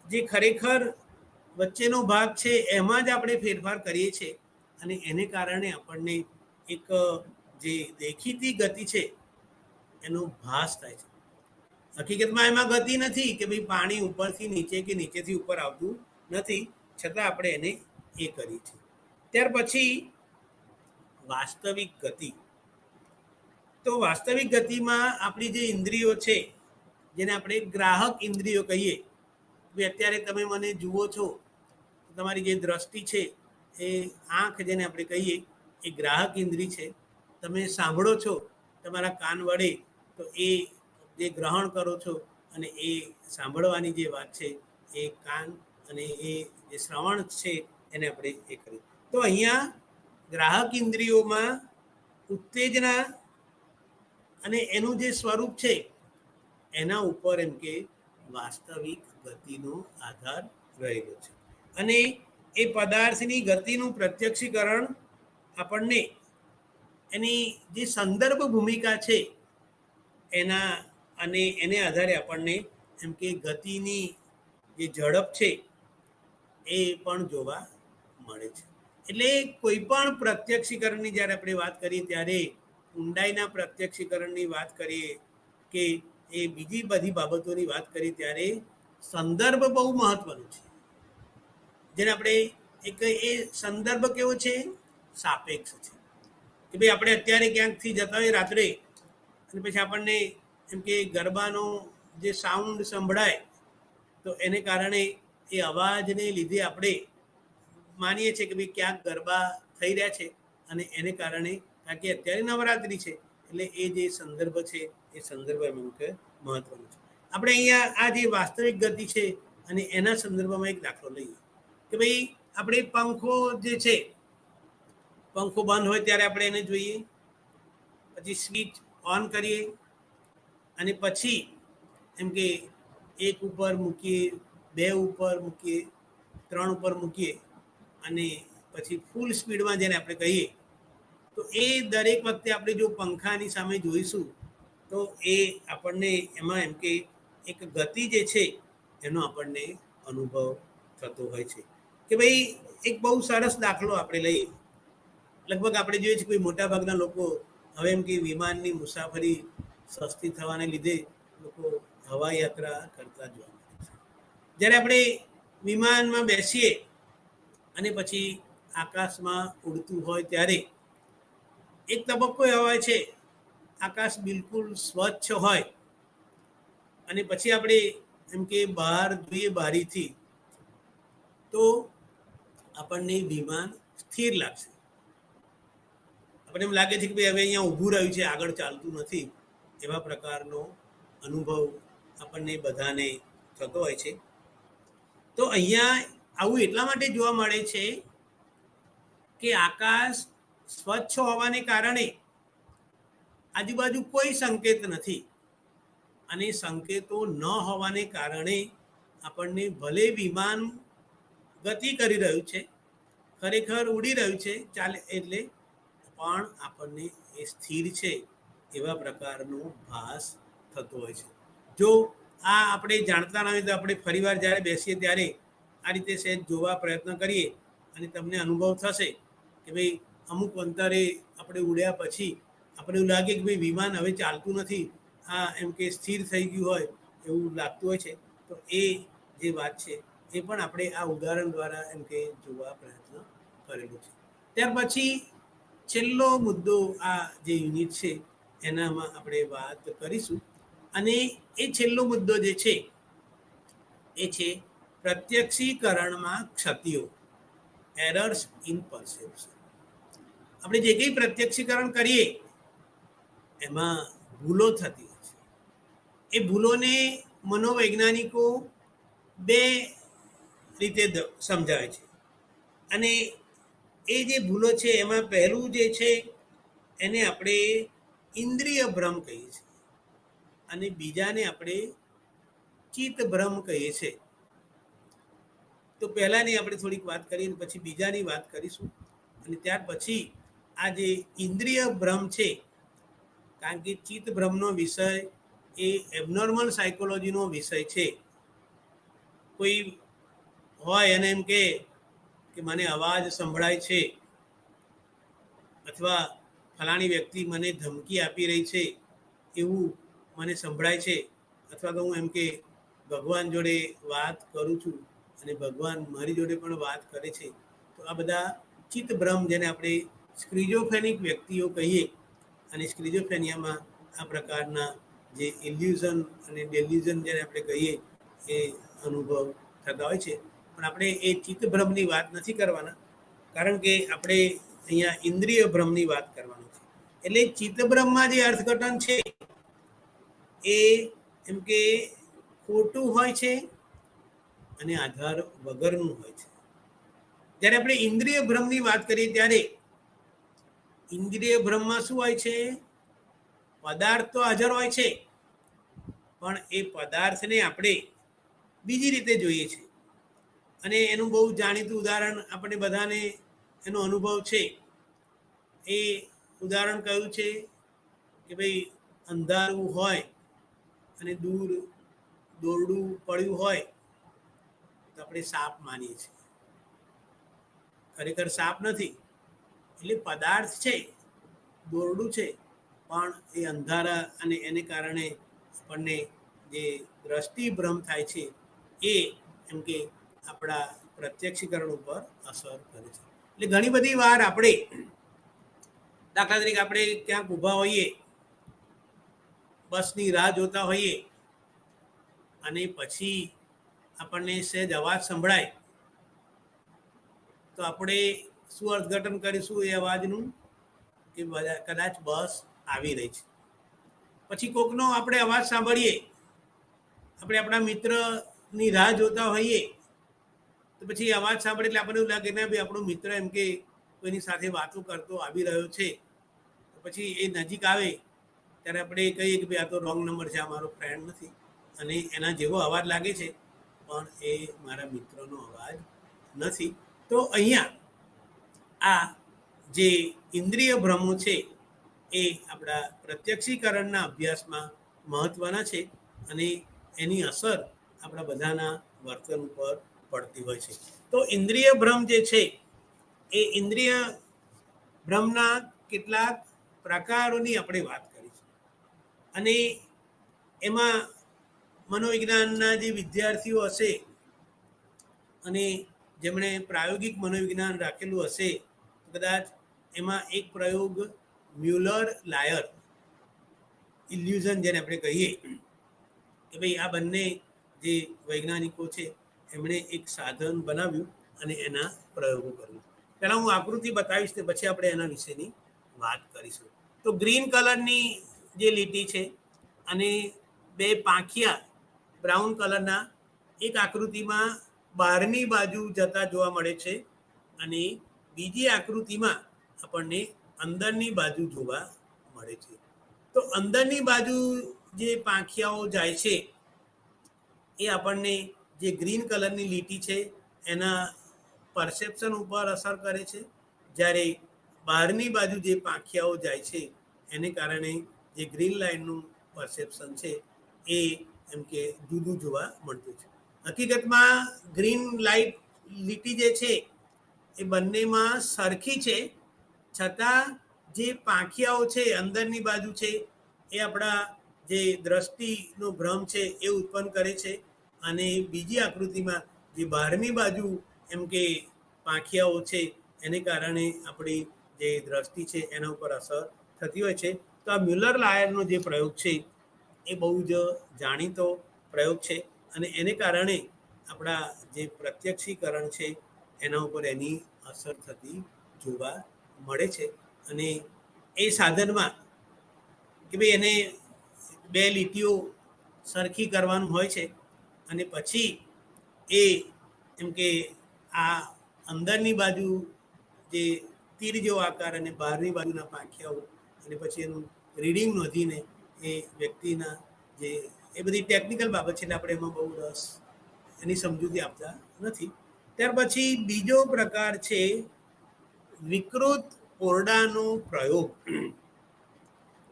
A: જે ખરેખર વચ્ચેનો ભાગ છે એમાં જ આપણે ફેરફાર કરીએ છીએ અને એને કારણે આપણને એક જે દેખીતી ગતિ છે એનો ભાસ થાય છે. હકીકતમાં એમાં ગતિ નથી કે ભાઈ પાણી ઉપરથી નીચે કે નીચેથી ઉપર આવતું નથી, છતાં આપણે એને એ કરીએ છીએ. ત્યાર પછી વાસ્તવિક ગતિ. તો વાસ્તવિક ગતિમાં આપણી જે ઇન્દ્રિયો છે જેને આપણે ગ્રાહક ઇન્દ્રિયો કહીએ, અત્યારે તમે મને જુઓ છો, તમારી જે દ્રષ્ટિ છે એ આંખ જેને આપણે કહીએ એ ગ્રાહક ઇન્દ્રિય છે. તમે સાંભળો છો તમારા કાન વડે તો એ જે ગ્રહણ કરો છો અને એ સાંભળવાની જે વાત છે એ કાન અને એ જે શ્રવણ છે એને આપણે એ કરીએ. તો અહીંયા ગ્રાહક ઇન્દ્રિયોમાં ઉત્તેજના અને એનું જે સ્વરૂપ છે એના ઉપર એમ કે વાસ્તવિક ગતિનો આધાર રહેલો છે. અને એ પદાર્થની ગતિનું પ્રત્યક્ષીકરણ આપણને એની જે સંદર્ભ ભૂમિકા છે એના અને એને આધારે આપણને એમ કે ગતિની જે ઝડપ છે એ પણ જોવા મળે છે. એટલે કોઈ પણ પ્રત્યક્ષીકરણની જ્યારે આપણે વાત કરીએ ત્યારે ઊંડાઈના પ્રત્યક્ષીકરણની વાત કરીએ કે એ બીજી બધી બાબતોની વાત કરીએ ત્યારે સંદર્ભ બહુ મહત્વનો છે. જેને આપણે એક એ સંદર્ભ કેવો છે, સાપેક્ષ છે. કે ભાઈ આપણે અત્યારે ક્યાંકથી જતા હોય રાત્રે અને પછી આપણને એમ કે ગરબાનો જે સાઉન્ડ સંભળાય તો એને કારણે એ અવાજને લીધે આપણે માનીએ છીએ કે ભાઈ ક્યાંક ગરબા થઈ રહ્યા છે અને એને કારણે કારણ કે અત્યારે નવરાત્રિ છે એટલે એ જે સંદર્ભ છે એ સંદર્ભ એમ કે મહત્વનો છે. આપણે અહીંયા આ જે વાસ્તવિક ગતિ છે અને એના સંદર્ભમાં એક દાખલો લઈએ કે ભાઈ આપણે પંખો જે છે, પંખો બંધ હોય ત્યારે આપણે એને જોઈએ, પછી સ્વિચ ઓન કરીએ અને પછી એમ કે એક ઉપર મૂકીએ, બે ઉપર મૂકીએ, ત્રણ ઉપર મૂકીએ અને પછી ફૂલ સ્પીડમાં જેને આપણે કહીએ તો એ દરેક વખતે આપણે જો પંખાની સામે જોઈશું તો એ આપણને એમાં એમ કે એક ગતિ જે છે એનો આપણને અનુભવ થતો હોય છે. કે ભાઈ એક બહુ સરસ દાખલો આપણે લઈએ. લગભગ આપણે જોઈએ છીએ કોઈ મોટાભાગના લોકો હવે એમ કે વિમાનની મુસાફરી સસ્તી થવાને લીધે લોકો હવા યાત્રા કરતા જોવા મળે છે. જ્યારે આપણે વિમાનમાં બેસીએ અને પછી આકાશમાં ઉડતું હોય ત્યારે એક તબક્કો એવો હોય છે આકાશ બિલકુલ સ્વચ્છ હોય અને પછી આપણે એમ કે બહાર જોઈએ બારીથી તો આપણને વિમાન સ્થિર લાગશે. આપણને એમ લાગે છે કે ભાઈ હવે અહીંયા ઊભું રહ્યું છે, આગળ ચાલતું નથી, એવા પ્રકારનો અનુભવ આપણને બધાને થતો હોય છે. તો અહીંયા આવું એટલા માટે જોવા મળે છે કે આકાશ સ્વચ્છ હોવાને કારણે આજુબાજુ કોઈ સંકેત નથી અને સંકેતો ન હોવાને કારણે આપણને ભલે વિમાન ગતિ કરી રહ્યું છે, ખરેખર ઉડી રહ્યું છે, ચાલે એટલે પણ આપણને એ સ્થિર છે એવા પ્રકારનો ભાસ થતો હોય છે. જો આ આપણે જાણતા ન હોય તો આપણે ફરીવાર જ્યારે બેસીએ ત્યારે આ રીતે સહેજ જોવા પ્રયત્ન કરીએ અને તમને અનુભવ થશે કે ભાઈ અમુક અંતરે આપણે ઉડ્યા પછી આપણે એવું લાગે કે ભાઈ વિમાન હવે ચાલતું નથી, આ એમ કે સ્થિર થઈ ગયું હોય એવું લાગતું હોય છે. તો એ જે વાત છે એ પણ આપણે આ ઉદાહરણ દ્વારા એમ કે જોવા પ્રયત્ન કરેલું છે. ત્યાર પછી છેલ્લો મુદ્દો આ જે યુનિટ છે એનામાં આપણે વાત કરીશું, અને એ છેલ્લો મુદ્દો જે છે એ છે પ્રત્યક્ષીકરણમાં ક્ષતિઓ, એરર્સ ઇન પરસેપ્શન. આપણે જે કંઈ પ્રત્યક્ષીકરણ કરીએ એમાં ભૂલો થતી હોય છે. એ ભૂલોને મનોવૈજ્ઞાનિકો બે રીતે સમજાવે છે, અને એ જે ભૂલો છે એમાં પહેલું જે છે એને આપણે ઇન્દ્રિય ભ્રમ કહીએ છીએ, અને બીજાને આપણે ચિત્ત ભ્રમ કહીએ છીએ. તો પહેલાની આપણે થોડીક વાત કરીએ, પછી બીજાની વાત કરીશું, અને ત્યાર પછી આ જે ઇન્દ્રિય ભ્રમ છે, કારણ કે ચિત્ત ભ્રમનો વિષય એ એબનોર્મલ સાયકોલોજીનો વિષય છે. કોઈ હોય અને એમ કે મને અવાજ સંભળાય છે, અથવા ફલાણી વ્યક્તિ મને ધમકી આપી રહી છે એવું મને સંભળાય છે, અથવા તો હું એમ કે ભગવાન જોડે વાત કરું છું અને ભગવાન મારી જોડે પણ વાત કરે છે. તો આ બધા ચિત્તભ્રમ, જેને આપણે સ્ક્રિઝોફ્રેનિક વ્યક્તિઓ કહીએ, અને સ્ક્રિઝોફ્રેનિયામાં આ પ્રકારના જે ઇલ્યુઝન અને ડેલ્યુઝન જેને આપણે કહીએ એ અનુભવ થતા હોય છે. પણ આપણે એ ચિત્તભ્રમની વાત નથી કરવાના, કારણ કે આપણે અહીંયા ઇન્દ્રિય ભ્રમની વાત કરવાની છે. એટલે ચિત્તભ્રમમાં જે અર્થઘટન છે એ એમ કે ખોટું હોય છે અને આધાર વગરનું હોય છે. જ્યારે આપણે ઇન્દ્રિય ભ્રમની વાત કરીએ ત્યારે ઇન્દ્રિય ભ્રમમાં શું હોય છે? પદાર્થ તો હાજર હોય છે, પણ એ પદાર્થને આપણે બીજી રીતે જોઈએ છે. અને એનું બહુ જાણીતું ઉદાહરણ આપણે બધાને એનો અનુભવ છે. એ ઉદાહરણ કયું છે કે ભાઈ, અંધારું હોય અને દૂર દોરડું પડ્યું હોય તો આપણે સાપ માનીએ છીએ. ખરેખર સાપ નથી, એટલે પદાર્થ છે, દોરડું છે, પણ એ અંધારા અને એને કારણે આપણને જે દ્રષ્ટિભ્રમ થાય છે એ એમ કે આપણા પ્રત્યક્ષીકરણ ઉપર અસર કરે છે. એટલે ઘણી બધી વાર આપણે, દાખલા તરીકે આપણે ક્યાંક ઊભા હોઈએ, બસની રાહ જોતા હોઈએ, અને પછી આપણને સહેજ અવાજ સંભળાય, તો આપણે શું અર્થઘટન કરીશું એ અવાજનું? કે કદાચ બસ આવી રહી છે. પછી કોકનો આપણે અવાજ સાંભળીએ, આપણે આપણા મિત્રની રાહ જોતા હોઈએ, તો પછી અવાજ સાંભળે એટલે આપણને એવું લાગે, ના ભાઈ આપણો મિત્ર એમ કે કોઈની સાથે વાતો કરતો આવી રહ્યો છે. પછી એ નજીક આવે ત્યારે આપણે કહીએ કે ભાઈ આ તો રોંગ નંબર છે, આ મારો ફ્રેન્ડ નથી, અને એના જેવો અવાજ લાગે છે, પણ એ મારા મિત્રનો અવાજ નથી. તો અહીંયા આ જે ઇન્દ્રિય ભ્રમો છે એ આપણા પ્રત્યક્ષીકરણના અભ્યાસમાં મહત્ત્વના છે, અને એની અસર આપણા બધાના વર્તન ઉપર પડતી હોય છે. તો ઇન્દ્રિય ભ્રમ જે છે એ ઇન્દ્રિય ભ્રમના કેટલાક પ્રકારોની આપણે વાત કરીશું, અને એમાં મનોવિજ્ઞાનના જે વિદ્યાર્થીઓ હશે અને જેમણે પ્રાયોગિક મનોવિજ્ઞાન રાખેલું હશે, કદાચ એમાં એક પ્રયોગ મ્યુલર લાયર ઇલ્યુઝન, જેને આપણે કહીએ કે ભાઈ આ બંને જે વૈજ્ઞાનિકો છે એમણે એક સાધન બનાવ્યું અને એના પ્રયોગો કર્યું. પહેલાં હું આકૃતિ બતાવીશ, તે પછી આપણે એના વિશેની વાત કરીશું. તો ગ્રીન કલરની જે લીટી છે અને બે પાંખિયા બ્રાઉન કલરના એક આકૃતિમાં બહારની બાજુ જતા જોવા મળે છે, અને બીજી આકૃતિમાં આપણને અંદરની બાજુ જોવા મળે છે. તો અંદરની બાજુ જે પાંખિયાઓ જાય છે એ આપણને જે ગ્રીન કલરની લીટી છે એના પરસેપ્શન ઉપર અસર કરે છે, જ્યારે બહારની બાજુ જે પાંખિયાઓ જાય છે એને કારણે જે ગ્રીન લાઇનનું પરસેપ્શન છે એ એમ કે જુદું જોવા મળતું છે. હકીકતમાં ગ્રીન લાઇટ લીટી જે છે એ બંનેમાં સરખી છે, છતાં જે પાંખિયાઓ છે અંદરની બાજુ છે એ આપણા જે દ્રષ્ટિનો ભ્રમ છે એ ઉત્પન્ન કરે છે, અને બીજી આકૃતિમાં જે બહારની બાજુ એમ કે પાંખિયાઓ છે એને કારણે આપણી જે દ્રષ્ટિ છે એના ઉપર અસર થતી હોય છે. તો આ મ્યુલર લાયરનો જે પ્રયોગ છે એ બહુ જ જાણીતો પ્રયોગ છે અને એને કારણે આપણા જે પ્રત્યક્ષીકરણ છે એના ઉપર એની અસર થતી જોવા મળે છે. અને એ સાધનમાં કે ભાઈ એને બે લીટીઓ સરખી કરવાનું હોય છે અને પછી એ એમ કે આ અંદરની બાજુ જે તીર જેવો આકાર અને બહારની બાજુના પાંખિયાઓ અને પછી એનું રીડિંગ નોંધીને એ વ્યક્તિના જે એ બધી ટેકનિકલ બાબત છે એટલે આપણે એમાં બહુ રસ એની સમજૂતી આપતા નથી. ત્યાર પછી બીજો પ્રકાર છે વિકૃત ઓરડાનો પ્રયોગ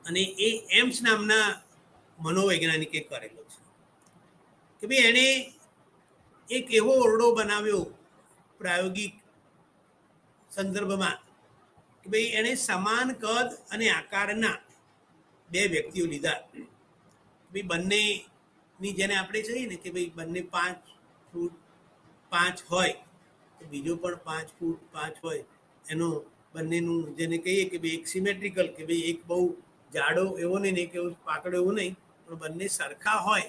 A: અને એ એમ્સ નામના મનોવૈજ્ઞાનિકે કરેલો છે કે ભાઈ એણે એક એવો ઓરડો બનાવ્યો પ્રાયોગિક સંદર્ભમાં કે ભાઈ એણે સમાન કદ અને આકારના બે વ્યક્તિઓ લીધા. ભાઈ બંનેની જેને આપણે કહીએ ને કે ભાઈ બંને 5 ફૂટ 5 હોય તો બીજો પણ 5 ફૂટ 5 હોય એનો બંનેનું જેને કહીએ કે ભાઈ એક સિમેટ્રિકલ કે ભાઈ એક બહુ જાડો એવો નહીં કે પાતળો એવો નહીં પણ બંને સરખા હોય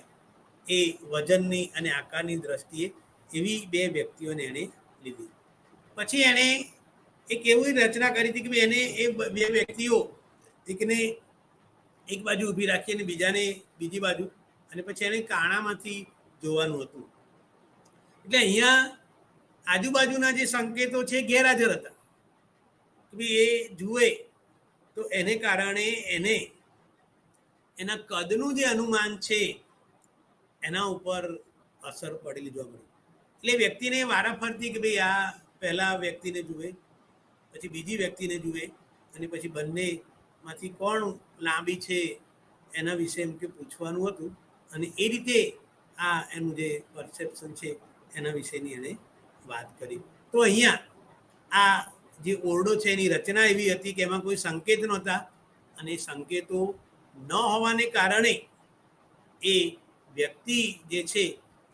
A: એ વજનની અને આકારની દ્રષ્ટિએ એવી બે વ્યક્તિઓને એણે લીધી. પછી એણે એક એવી રચના કરી હતી કે એને એ બે વ્યક્તિઓ એકને એક બાજુ ઊભી રાખી અને બીજાને બીજી બાજુ અને પછી એને કાણામાંથી જોવાનું હતું. એટલે અહીંયા આજુબાજુના જે સંકેતો છે ગેરહાજર હતા કે ભાઈ એ જુએ તો એને કારણે એને એના કદનું જે અનુમાન છે એના ઉપર અસર પડેલી જોવા મળી. એટલે વ્યક્તિને વારાફરતી કે ભાઈ આ પહેલા વ્યક્તિને જુએ પછી બીજી વ્યક્તિને જુએ અને પછી બંનેમાંથી કોણ લાંબી છે એના વિશે એમ કે પૂછવાનું હતું અને એ રીતે આ એનું જે પરસેપ્શન છે એના વિશેની એને વાત કરી. તો અહીંયા આ જે ઓરડો છે એની રચના એવી હતી કે એમાં કોઈ સંકેત નહોતા અને સંકેતો ન હોવાને કારણે એ વ્યક્તિ જે છે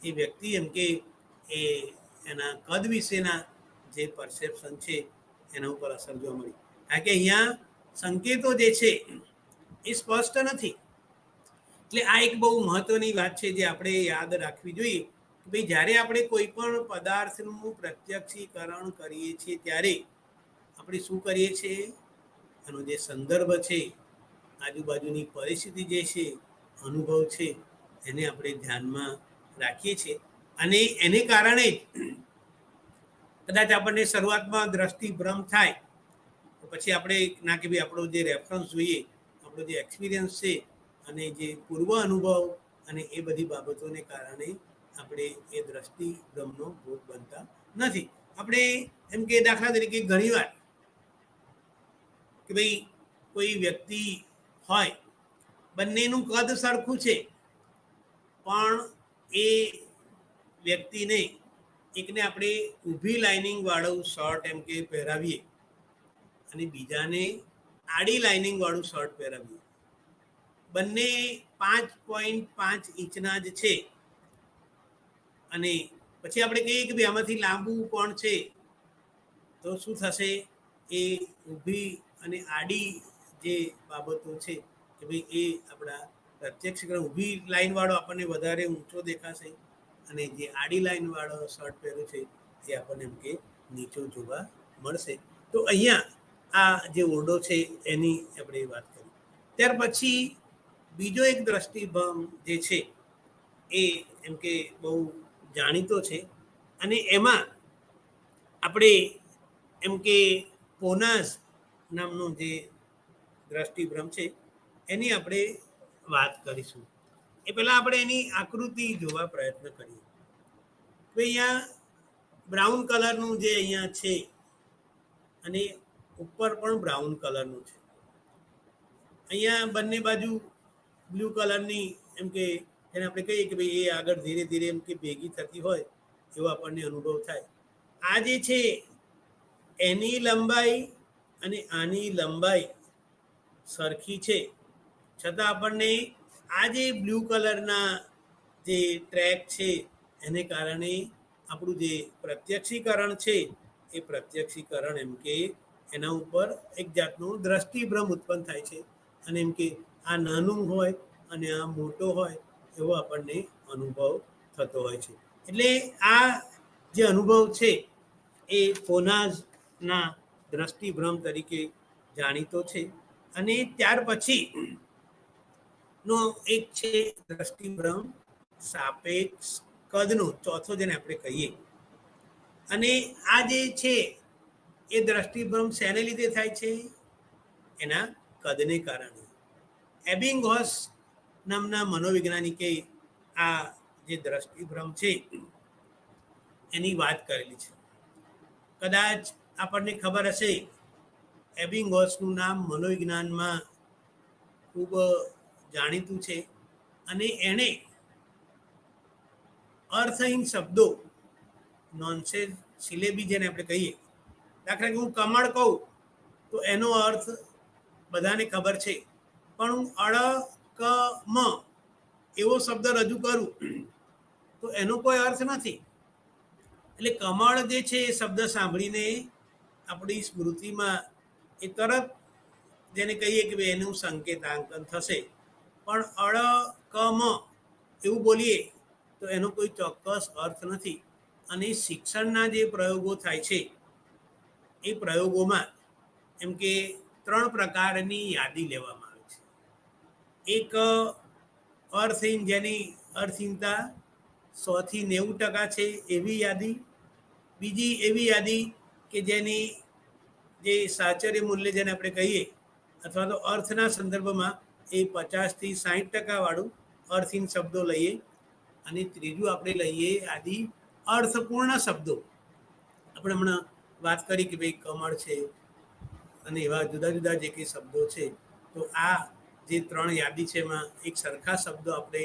A: એ વ્યક્તિ એમ કે એ એના કદ વિશેના જે પરસેપ્શન છે એના ઉપર અસર જોવા મળી. કારણ કે અહીંયા સંકેતો જે છે એ સ્પષ્ટ નથી. એટલે આ એક બહુ મહત્વની વાત છે જે આપણે યાદ રાખવી જોઈએ કે ભાઈ જ્યારે આપણે કોઈ પણ પદાર્થનું પ્રત્યક્ષીકરણ કરીએ છીએ ત્યારે આપણે શું કરીએ છીએ એનો જે સંદર્ભ છે આજુબાજુની પરિસ્થિતિ જે છે અનુભવ છે એને આપણે ધ્યાનમાં રાખીએ છીએ અને એને કારણે કદાચ આપણને શરૂઆતમાં દ્રષ્ટિભ્રમ થાય તો પછી આપણે ના કે ભાઈ આપણો જે રેફરન્સ જોઈએ આપણો જે એક્સપિરિયન્સ છે અને જે પૂર્વ અનુભવ અને એ બધી બાબતોને કારણે આપણે એ દ્રષ્ટિભ્રમનો ભોગ બનતા નથી. આપણે એમ કે દાખલા તરીકે ઘણીવાર કે ભાઈ કોઈ વ્યક્તિ હોય બંનેનું કદ સરખું છે પણ એ વ્યક્તિને એકને આપણે ઊભી લાઇનિંગ વાળું શર્ટ એમ કે પહેરાવીએ અને બીજાને આડી લાઇનિંગ વાળું શર્ટ પહેરાવીએ. બંને 5.5 ઇંચના જ છે અને પછી આપણે કહીએ કે ભાઈ આમાંથી લાંબુ કોણ છે તો શું થશે એ ઊભી અને આડી જે બાબતો છે કે ભાઈ એ આપણા પ્રત્યક્ષીકરણ ઊભી લાઈન વાળો આપણને વધારે ઊંચો દેખાશે અને જે આડી લાઈન વાળો શર્ટ પહેર્યો છે એ આપણને એમ કે નીચો જોવા મળશે. તો અહીંયા આ જે ઓરડો છે એની આપણે વાત કરી. ત્યાર પછી બીજો એક દ્રષ્ટિભંગ જે છે એ એમ કે બહુ જાણીતો છે અને એમાં આપણે એમ કે પોનાસ નામનો જે દ્રષ્ટિભ્રમ છે એની આપણે વાત કરીશું. એ પહેલાં આપણે એની આકૃતિ જોવા પ્રયત્ન કરીએ. તો અહીંયા બ્રાઉન કલરનું જે અહીંયા છે અને ઉપર પણ બ્રાઉન કલરનું છે. અહીંયા બંને બાજુ બ્લુ કલરની એમ કે એને આપણે કહીએ કે ભાઈ એ આગળ ધીરે ધીરે એમ કે ભેગી થતી હોય એવો આપણને અનુભવ થાય. આ જે છે એની લંબાઈ અને આની લંબાઈ સરખી છે છતાં આપણને આ જે બ્લુ કલરના જે ટ્રેક છે એને કારણે આપણું જે પ્રત્યક્ષીકરણ છે એ પ્રત્યક્ષીકરણ એમ કે એના ઉપર એક જાતનું દ્રષ્ટિભ્રમ ઉત્પન્ન થાય છે અને એમ કે આ નાનું હોય અને આ મોટો હોય એવો આપણને અનુભવ થતો હોય છે. એટલે આ જે અનુભવ છે એ ફોનાઝના દ્રષ્ટિભ્રમ તરીકે જાણીતો છે. અને ત્યાર પછી નો એક છે દ્રષ્ટિભ્રમ સાપેક્ષ કદનો, ચોથો જેને આપણે કહીએ. અને આ જે છે એ દ્રષ્ટિભ્રમ શેને લીધે થાય છે? એના કદને કારણે. એબિંગહોસ નામના મનોવૈજ્ઞાનિકે આ જે દ્રષ્ટિભ્રમ છે એની વાત કરેલી છે. કદાચ આપણને ખબર હશે, એબિંગહોસનું નામ મનોવિજ્ઞાનમાં ખૂબ જાણીતું છે અને એણે અર્થહીન શબ્દો, નોનસેન્સ સિલેબી જેને આપણે કહીએ, દાખલા કે હું કમળ કહું તો એનો અર્થ બધાને ખબર છે, પણ હું અળ ક મ એવો શબ્દ રજૂ કરું તો એનો કોઈ અર્થ નથી. એટલે કમળ જે છે એ શબ્દ સાંભળીને આપણી સ્મૃતિમાં એ તરત જેને કહીએ કે ભાઈ એનું સંકેતાંકન થશે, પણ અળ ક મ એવું બોલીએ તો એનો કોઈ ચોક્કસ અર્થ નથી. અને શિક્ષણના જે પ્રયોગો થાય છે એ પ્રયોગોમાં એમ કે 3 પ્રકારની યાદી લેવામાં આવે છે. એક અર્થહીન, જેની અર્થહીનતા 100 થી 90% છે એવી યાદી. બીજી એવી યાદી કે જેની જે સાચર્ય મૂલ્ય જેને આપણે કહીએ અથવા તો અર્થના સંદર્ભમાં એ 50 થી 60% વાળું અર્થહીન શબ્દો લઈએ. અને ત્રીજું આપણે લઈએ યાદી અર્થપૂર્ણ શબ્દો. આપણે હમણાં વાત કરી કે ભાઈ કમળ છે અને એવા જુદા જુદા જે કંઈ શબ્દો છે, તો આ જે 3 યાદી છે એમાં એક સરખા શબ્દો આપણે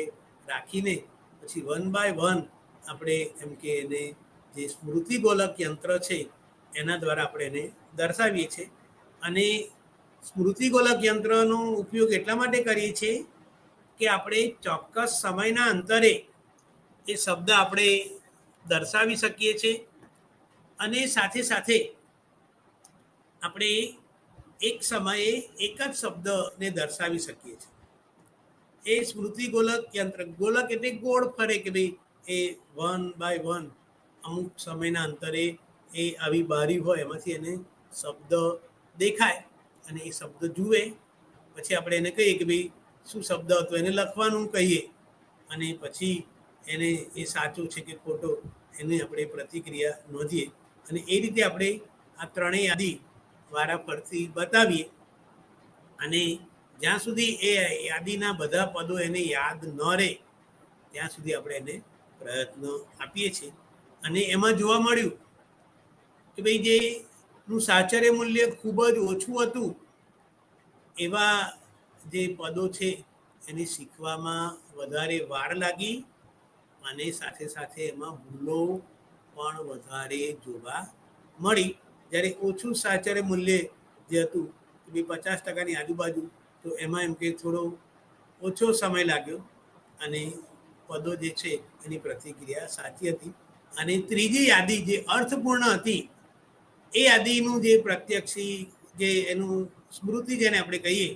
A: રાખીને પછી 1 by 1 આપણે એમ કે એને જે સ્મૃતિગોલક યંત્ર છે એના દ્વારા આપણે એને દર્શાવીએ છીએ. અને સ્મૃતિગોલક યંત્રનો ઉપયોગ એટલા માટે કરીએ છીએ કે આપણે ચોક્કસ સમયના અંતરે એ શબ્દ આપણે દર્શાવી શકીએ છીએ અને સાથે સાથે આપણે એક સમયે એક જ શબ્દને દર્શાવી શકીએ છીએ. એ સ્મૃતિગોલક યંત્ર, ગોલક એટલે ગોળ ફરે કે ભાઈ એ 1 by 1 અમુક સમયના અંતરે એ આવી બારી હોય એમાંથી એને શબ્દ દેખાય અને એ શબ્દ જુએ, પછી આપણે એને કહીએ કે ભાઈ શું શબ્દ હતો, એને લખવાનું કહીએ અને પછી એને એ સાચું છે કે ખોટો એને આપણે પ્રતિક્રિયા નોંધીએ. અને એ રીતે આપણે આ 3 યાદી વારાફરતી બતાવીએ અને જ્યાં સુધી એ યાદીના બધા પદો એને યાદ ન રહે ત્યાં સુધી આપણે એને પ્રયત્ન આપીએ છીએ. અને એમાં જોવા મળ્યું કે ભાઈ જેનું સાચર્ય મૂલ્ય ખૂબ જ ઓછું હતું એવા જે પદો છે એને શીખવામાં વધારે વાર લાગી અને સાથે સાથે એમાં ભૂલો પણ વધારે જોવા મળી. જ્યારે ઓછું સાચર્ય મૂલ્ય જે હતું કે ભાઈ 50%ની આજુબાજુ, તો એમાં એમ કે થોડો ઓછો સમય લાગ્યો અને પદો જે છે એની પ્રતિક્રિયા સાચી હતી. અને ત્રીજી યાદી જે અર્થપૂર્ણ હતી એ યાદીનું જે પ્રત્યક્ષી જે એનું સ્મૃતિ જેને આપણે કહીએ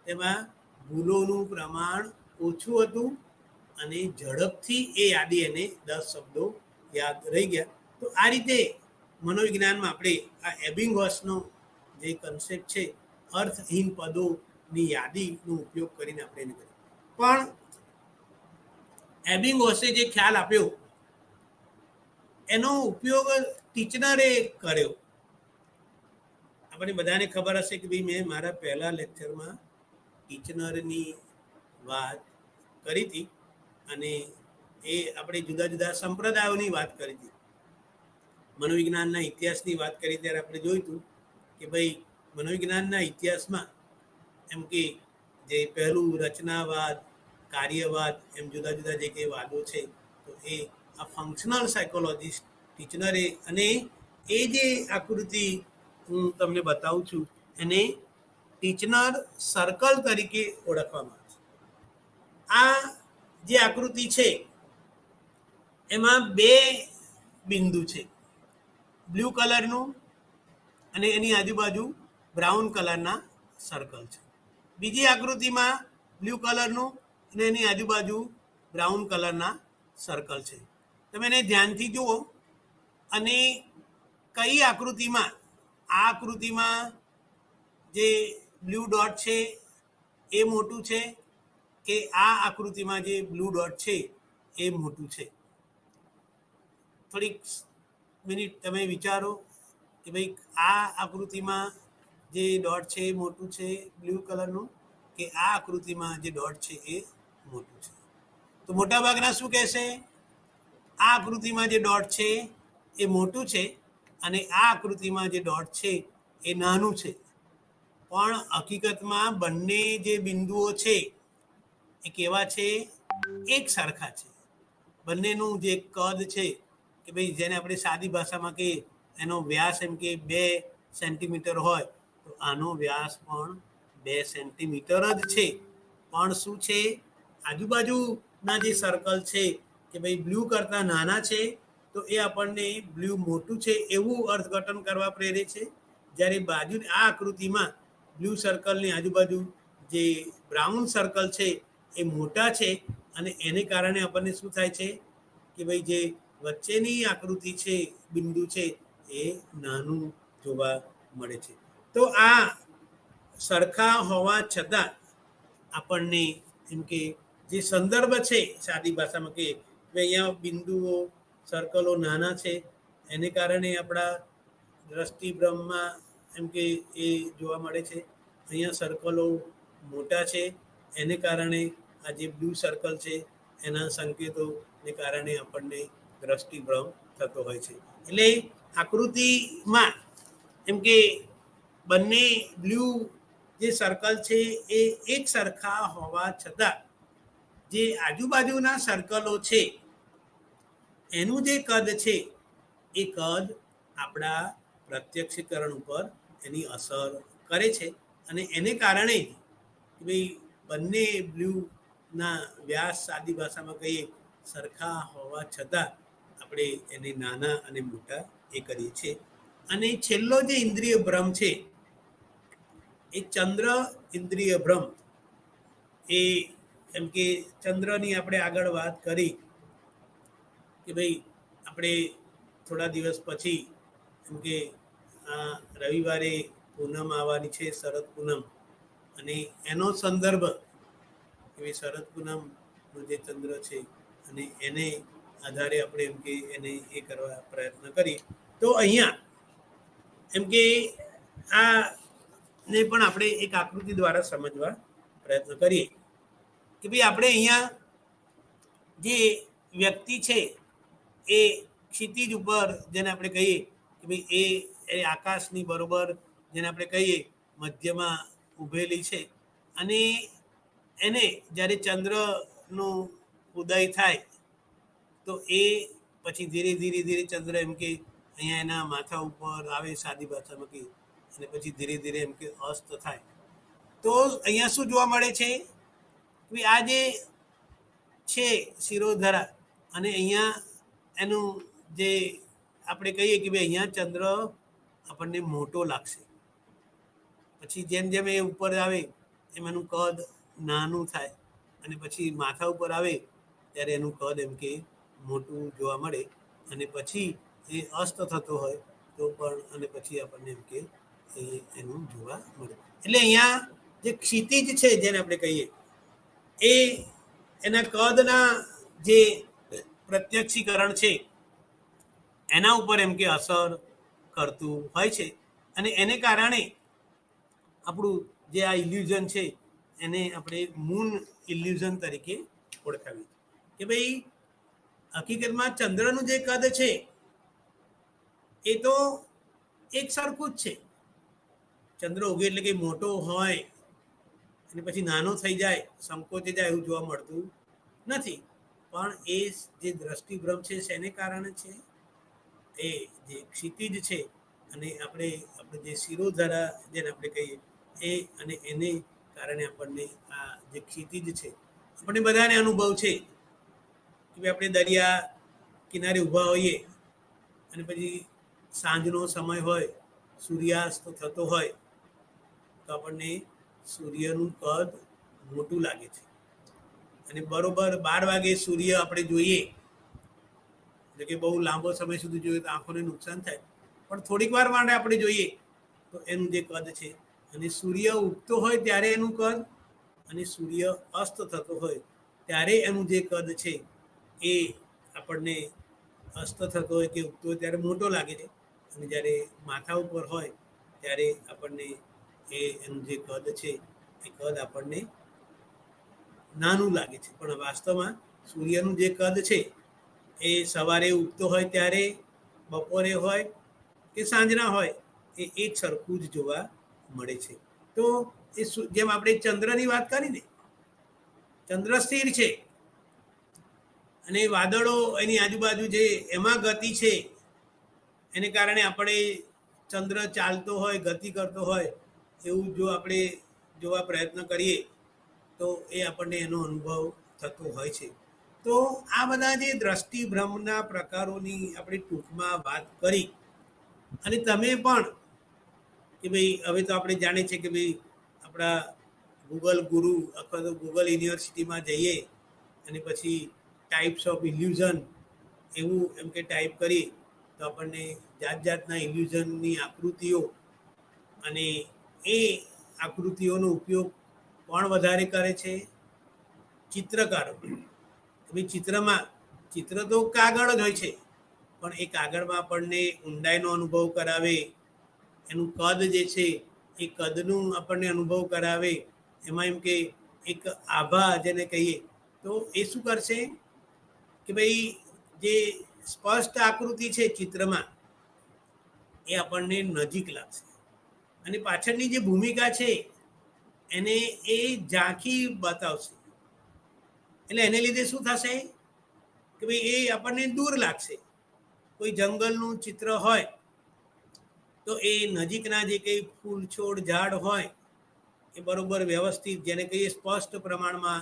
A: તેમાં ભૂલોનું પ્રમાણ ઓછું હતું અને ઝડપથી એ યાદી એને 10 શબ્દો યાદ રહી ગયા. તો આ રીતે મનોવિજ્ઞાનમાં આપણે આ એબિંગહોસનો જે કન્સેપ્ટ છે અર્થહીન પદોની યાદીનો ઉપયોગ કરીને આપણે એને કરીએ. પણ એબિંગહોસે જે ખ્યાલ આપ્યો એનો ઉપયોગ ટીચનરે કર્યો. આપણે બધાને ખબર હશે કે ભાઈ મેં મારા પહેલા લેક્ચરમાં ટીચનરની વાત કરી હતી અને એ આપણે જુદા જુદા સંપ્રદાયોની વાત કરી હતી. મનોવિજ્ઞાનના ઇતિહાસની વાત કરી ત્યારે આપણે જોયું હતું કે ભાઈ મનોવિજ્ઞાનના ઇતિહાસમાં એમ કે જે પહેલું રચનાવાદ, કાર્યવાદ, એમ જુદા જુદા જે કંઈ વાદો છે, તો એ આ ફંક્શનલ સાયકોલોજીસ્ટ ટીચનરે, અને એ જે આકૃતિ હું તમને બતાવું છું એને ટીચનર સર્કલ તરીકે ઓળખવામાં આવે છે. આ જે આકૃતિ છે એમાં 2 બિંદુ છે બ્લુ કલરનું, અને એની આજુબાજુ બ્રાઉન કલરના સર્કલ છે. બીજી આકૃતિમાં બ્લુ કલરનું અને એની આજુબાજુ બ્રાઉન કલરના સર્કલ છે. તમે એને ધ્યાનથી જુઓ. અને કઈ આકૃતિમાં, આ આકૃતિમાં જે બ્લુ ડોટ છે એ મોટું છે કે આ આકૃતિમાં જે બ્લુ ડોટ છે એ મોટું છે? થોડીક મિનિટ તમે વિચારો કે ભાઈ આ આકૃતિમાં જે ડોટ છે એ મોટું છે બ્લુ કલરનું, કે આ આકૃતિમાં જે ડોટ છે એ મોટું છે? તો મોટાભાગના શું કહેશે? આ આકૃતિમાં જે ડોટ છે એ મોટું છે અને આ આકૃતિમાં જે ડોટ છે એ નાનું છે. પણ હકીકતમાં બંને જે બિંદુઓ છે એ કેવા છે? એક સરખા છે. બંનેનું જે કદ છે કે ભાઈ જેને આપણે સાદી ભાષામાં કહીએ એનો વ્યાસ એમ કે 2 સેન્ટીમીટર હોય, તો આનો વ્યાસ પણ 2 સેન્ટીમીટર જ છે. પણ શું છે? આજુબાજુના જે સર્કલ છે કે ભાઈ બ્લુ કરતાં નાના છે, તો એ આપણને બ્લુ મોટું છે એવું અર્થઘટન કરવા પ્રેરે છે. જ્યારે બાજુ આ આકૃતિમાં બ્લુ સર્કલની આજુબાજુ જે બ્રાઉન સર્કલ છે એ મોટા છે, અને એને કારણે આપણને શું થાય છે કે ભાઈ જે વચ્ચેની આકૃતિ છે, બિંદુ છે, એ નાનું જોવા મળે છે. તો આ સરખા હોવા છતાં આપણને એમ કે જે સંદર્ભ છે, સાદી ભાષામાં કહીએ કે અહીંયા બિંદુઓ સર્કલો નાના છે, એને કારણે આપણા દ્રષ્ટિભ્રમમાં એમ કે એ જોવા મળે છે. અહીંયા સર્કલો મોટા છે, એને કારણે આ જે બ્લુ સર્કલ છે એના સંકેતોને કારણે આપણને દ્રષ્ટિભ્રમ થતો હોય છે. એટલે આકૃતિમાં એમ કે બંને બ્લુ જે સર્કલ છે એ એક સરખા હોવા છતાં જે આજુબાજુના સર્કલો છે એનું જે કદ છે એ કદ આપણા પ્રત્યક્ષીકરણ ઉપર એની અસર કરે છે. અને એને કારણે કે ભાઈ બંને બ્લુના વ્યાસ સાદી ભાષામાં કહીએ સરખા હોવા છતાં આપણે એને નાના અને મોટા એ કરીએ છીએ. અને છેલ્લો જે ઇન્દ્રિય ભ્રમ છે એ ચંદ્ર ઇન્દ્રિય ભ્રમ. એ એમ કે ચંદ્રની આપણે આગળ વાત કરી કે ભાઈ આપણે થોડા દિવસ પછી એમ કે આ રવિવારે પૂનમ આવવાની છે, શરદ પૂનમ, અને એનો સંદર્ભ કે શરદ પૂનમનો જે ચંદ્ર છે અને એને આધારે આપણે એમ કે એને એ કરવા પ્રયત્ન કરીએ. તો અહીંયા એમ કે આ ને પણ આપણે એક આકૃતિ દ્વારા સમજવા પ્રયત્ન કરીએ કે ભાઈ આપણે અહીંયા જે વ્યક્તિ છે એ ક્ષિતિજ ઉપર, જેને આપણે કહીએ કે ભાઈ એ આકાશની બરોબર, જેને આપણે કહીએ મધ્યમાં ઊભેલી છે. અને એને જ્યારે ચંદ્રનો ઉદય થાય તો એ પછી ધીરે ધીરે ધીરે ચંદ્ર એમ કે અહીંયા એના માથા ઉપર આવે સાદી ભાષામાં કહીએ, અને પછી ધીરે ધીરે એમ કે અસ્ત થાય. તો અહીંયા શું જોવા મળે છે કે આ જે છે શિરોધરા, અને અહીંયા એનું જે આપણે કહીએ કે ભાઈ અહીંયા ચંદ્ર આપણને મોટો લાગશે. પછી જેમ જેમ એ ઉપર આવે એમ એનું કદ નાનું થાય, અને પછી માથા ઉપર આવે ત્યારે એનું કદ એમ કે મોટું જોવા મળે, અને પછી એ અસ્ત થતો હોય તો પણ, અને પછી આપણને એમ કે એનું જોવા મળે. એટલે અહીંયા જે ક્ષિતિજ છે જેને આપણે કહીએ એ એના કદના જે પ્રત્યક્ષીકરણ છે એના ઉપર એમ કે અસર કરતું હોય છે. અને એને કારણે આપણું જે આ ઇલ્યુઝન છે એને આપણે મૂન ઇલ્યુઝન તરીકે ઓળખાવીએ કે ભાઈ હકીકતમાં ચંદ્રનું જે કદ છે એ તો એક સરખું જ છે. ચંદ્ર ઉગે એટલે કે મોટો હોય અને પછી નાનો થઈ જાય, સંકોચી જાય, એવું જોવા મળતું નથી. પણ એ જે દ્રષ્ટિભ્રમ છે શેને કારણે છે? એ જે ક્ષિતિજ છે અને આપણે જે શિરોધરા જેને આપણે કહીએ એ, અને એને કારણે આપણને આ જે ક્ષિતિજ છે, આપણને બધાને અનુભવ છે કે આપણે દરિયા કિનારે ઊભા હોઈએ અને પછી સાંજનો સમય હોય, સૂર્યાસ્ત થતો હોય તો આપણને સૂર્યનું કદ મોટું લાગે છે. અને બરોબર 12 વાગે સૂર્ય આપણે જોઈએ, એટલે કે બહુ લાંબો સમય સુધી જોઈએ તો આંખોને નુકસાન થાય, પણ થોડીક વાર માટે આપણે જોઈએ તો એનું જે કદ છે, અને સૂર્ય ઉગતો હોય ત્યારે એનું કદ અને સૂર્ય અસ્ત થતો હોય ત્યારે એનું જે કદ છે એ આપણને અસ્ત થતો હોય કે ઉગતો હોય ત્યારે મોટો લાગે છે, અને જ્યારે માથા ઉપર હોય ત્યારે આપણને એનું જે કદ છે એ કદ આપણને નાનું લાગે છે. પણ વાસ્તવમાં સૂર્યનું જે કદ છે એ સવારે ઉગતો હોય ત્યારે, બપોરે હોય કે સાંજના હોય, એ એક સરખું જ જોવા મળે છે. તો એ જેમ આપણે ચંદ્રની વાત કરી ને, ચંદ્ર સ્થિર છે અને વાદળો એની આજુબાજુ જે એમાં ગતિ છે, એને કારણે આપણે ચંદ્ર ચાલતો હોય, ગતિ કરતો હોય એવું જો આપણે જોવા પ્રયત્ન કરીએ તો એ આપણને એનો અનુભવ થતો હોય છે. તો આ બધા જે દ્રષ્ટિભ્રમના પ્રકારોની આપણે ટૂંકમાં વાત કરી, અને તમે પણ કે ભાઈ હવે તો આપણે જાણીએ છીએ કે ભાઈ આપણા ગૂગલ ગુરુ અથવા તો ગૂગલ યુનિવર્સિટીમાં જઈએ અને પછી ટાઈપ્સ ઓફ ઇલ્યુઝન એવું એમ કે ટાઈપ કરી તો આપણને જાત જાતના ઇલ્યુઝનની આકૃતિઓ, અને એ આકૃતિઓનો ઉપયોગ કોણ વધારે કરે છે? ચિત્રકારો. ભાઈ ચિત્ર તો કાગળ જ હોય છે, પણ એ કાગળમાં આપણને ઊંડાઈનો અનુભવ કરાવે, એનું કદ જે છે એ કદનું આપણને અનુભવ કરાવે, એમાં એમ કે એક આભા જેને કહીએ તો એ શું કરશે કે ભાઈ જે સ્પષ્ટ આકૃતિ છે ચિત્રમાં એ આપણને નજીક લાગશે, અને પાછળની જે ભૂમિકા છે એને એ ઝાંખી બતાવશે. એટલે એને લીધે શું થશે કે ભાઈ એ આપણને દૂર લાગશે. કોઈ જંગલનું ચિત્ર હોય તો એ નજીકના જે કંઈ ફૂલ છોડ ઝાડ હોય એ બરોબર વ્યવસ્થિત, જેને કહીએ સ્પષ્ટ પ્રમાણમાં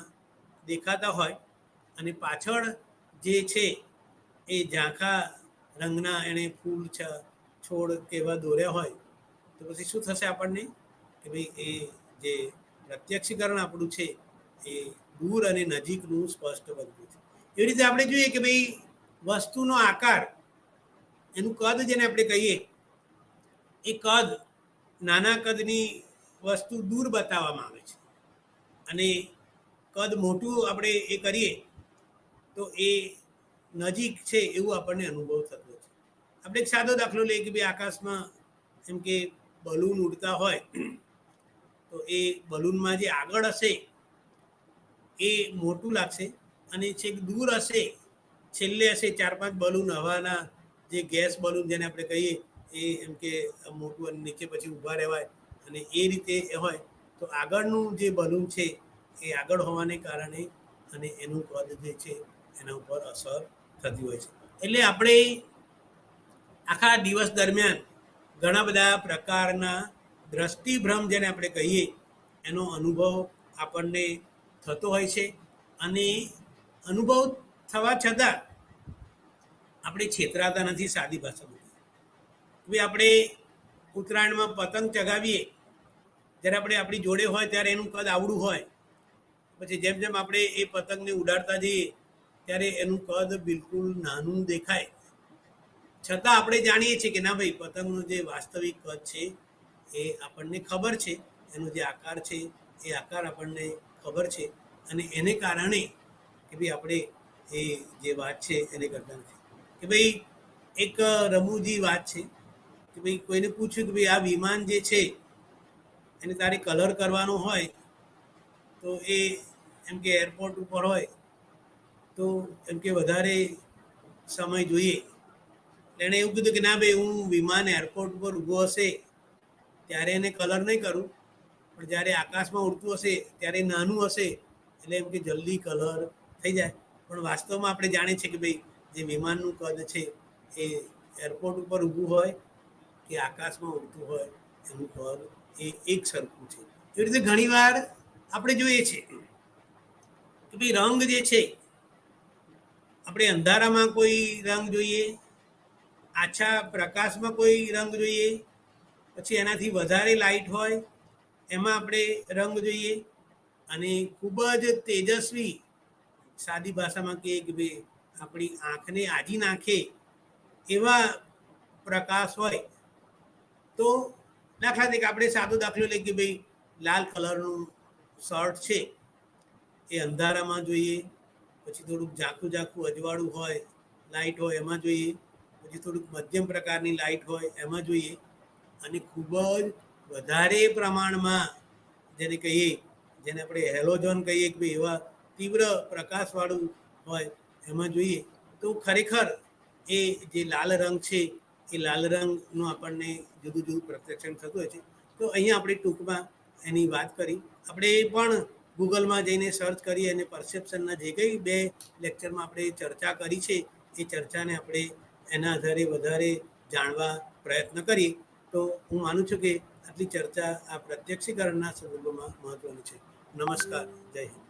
A: દેખાતા હોય, અને પાછળ જે છે એ ઝાંખા રંગના એને ફૂલ છોડ કેવા દોર્યા હોય તો પછી શું થશે આપણને કે ભાઈ એ જે પ્રત્યક્ષીકરણ આપણું છે એ દૂર અને નજીકનું સ્પષ્ટ બનતું છે. એવી રીતે આપણે જોઈએ કે ભાઈ વસ્તુનો આકાર, એનું કદ જેને આપણે કહીએ, એ કદ, નાના કદની વસ્તુ દૂર બતાવવામાં આવે છે, અને કદ મોટું આપણે એ કરીએ તો એ નજીક છે એવું આપણને અનુભવ થતો છે. આપણે એક સાદો દાખલો લઈએ કે ભાઈ આકાશમાં એમ કે બલૂન ઉડતા હોય તો એ બલૂનમાં જે આગળ હશે એ મોટું લાગશે, અને છેક દૂર હશે, છેલ્લે હશે 4-5 બલૂન હવાના, જે ગેસ બલૂન જેને આપણે કહીએ એ એમ કે મોટું, અને નીચે પછી ઊભા રહેવાય, અને એ રીતે હોય તો આગળનું જે બલૂન છે એ આગળ હોવાને કારણે અને એનું કદ જે છે એના ઉપર અસર થતી હોય છે. એટલે આપણે આખા દિવસ દરમિયાન ઘણા બધા પ્રકારના દ્રષ્ટિભ્રમ જેને આપણે કહીએ એનો અનુભવ આપણને થતો હોય છે, અને અનુભવ થવા છતાં આપણે છેતરાતા નથી. સાદી ભાષામાં આપણે ઉત્તરાયણમાં પતંગ ચગાવીએ, જ્યારે આપણે આપણી જોડે હોય ત્યારે એનું કદ આવડું હોય, પછી જેમ જેમ આપણે એ પતંગને ઉડાડતા જઈએ ત્યારે એનું કદ બિલકુલ નાનું દેખાય, છતાં આપણે જાણીએ છીએ કે ના ભાઈ પતંગનું જે વાસ્તવિક કદ છે એ આપણને ખબર છે, એનો જે આકાર છે એ આકાર આપણને ખબર છે, અને એને કારણે કે ભાઈ આપણે એ જે વાત છે એને કરતા નથી. કે ભાઈ એક રમૂજી વાત છે કે ભાઈ કોઈને પૂછ્યું કે ભાઈ આ વિમાન જે છે એને તારે કલર કરવાનો હોય તો એ એમ કે એરપોર્ટ ઉપર હોય તો એમ કે વધારે સમય જોઈએ. એણે એવું કીધું કે ના ભાઈ હું વિમાન એરપોર્ટ ઉપર ઊભો હશે ત્યારે એને કલર નહીં કરું, પણ જ્યારે આકાશમાં ઉડતું હશે ત્યારે નાનું હશે એટલે એમ કે જલ્દી કલર થઈ જાય. પણ વાસ્તવમાં આપણે જાણીએ છીએ કે ભાઈ જે વિમાનનું કદ છે એ એરપોર્ટ ઉપર ઊભું હોય કે આકાશમાં ઉડતું હોય એનું કદ એ એક સરખું છે. એવી રીતે ઘણીવાર આપણે જોઈએ છીએ કે ભાઈ રંગ જે છે, આપણે અંધારામાં કોઈ રંગ જોઈએ આછા પ્રકાશમાં કોઈ રંગ જોઈએ, પછી એનાથી વધારે લાઇટ હોય એમાં આપણે રંગ જોઈએ, અને ખૂબ જ તેજસ્વી, સાદી ભાષામાં કહીએ કે ભાઈ આપણી આંખને આજી નાખે એવા પ્રકાશ હોય તો, દાખલા તરીકે આપણે સાદો દાખલો લઈએ કે ભાઈ લાલ કલરનું શર્ટ છે એ અંધારામાં જોઈએ, પછી થોડુંક ઝાંખું ઝાંખું અજવાળું હોય, લાઇટ હોય એમાં જોઈએ, પછી થોડુંક મધ્યમ પ્રકારની લાઇટ હોય એમાં જોઈએ, અને ખૂબ જ વધારે પ્રમાણમાં જેને કહીએ, જેને આપણે હેલોજન કહીએ કે ભાઈ એવા તીવ્ર પ્રકાશવાળું હોય એમાં જોઈએ તો ખરેખર એ જે લાલ રંગ છે એ લાલ રંગનું આપણને જુદું જુદું પ્રત્યક્ષણ થતું હોય છે. તો અહીંયા આપણે ટૂંકમાં એની વાત કરી. આપણે પણ ગૂગલમાં જઈને સર્ચ કરી અને પરસેપ્શનના જે કંઈ 2 લેક્ચરમાં આપણે ચર્ચા કરી છે એ ચર્ચાને આપણે એના આધારે વધારે જાણવા પ્રયત્ન કરીએ તો હું માનું છું કે આટલી ચર્ચા આ પ્રત્યક્ષીકરણના સંદર્ભમાં મહત્ત્વની છે. નમસ્કાર, જય હિન્દ.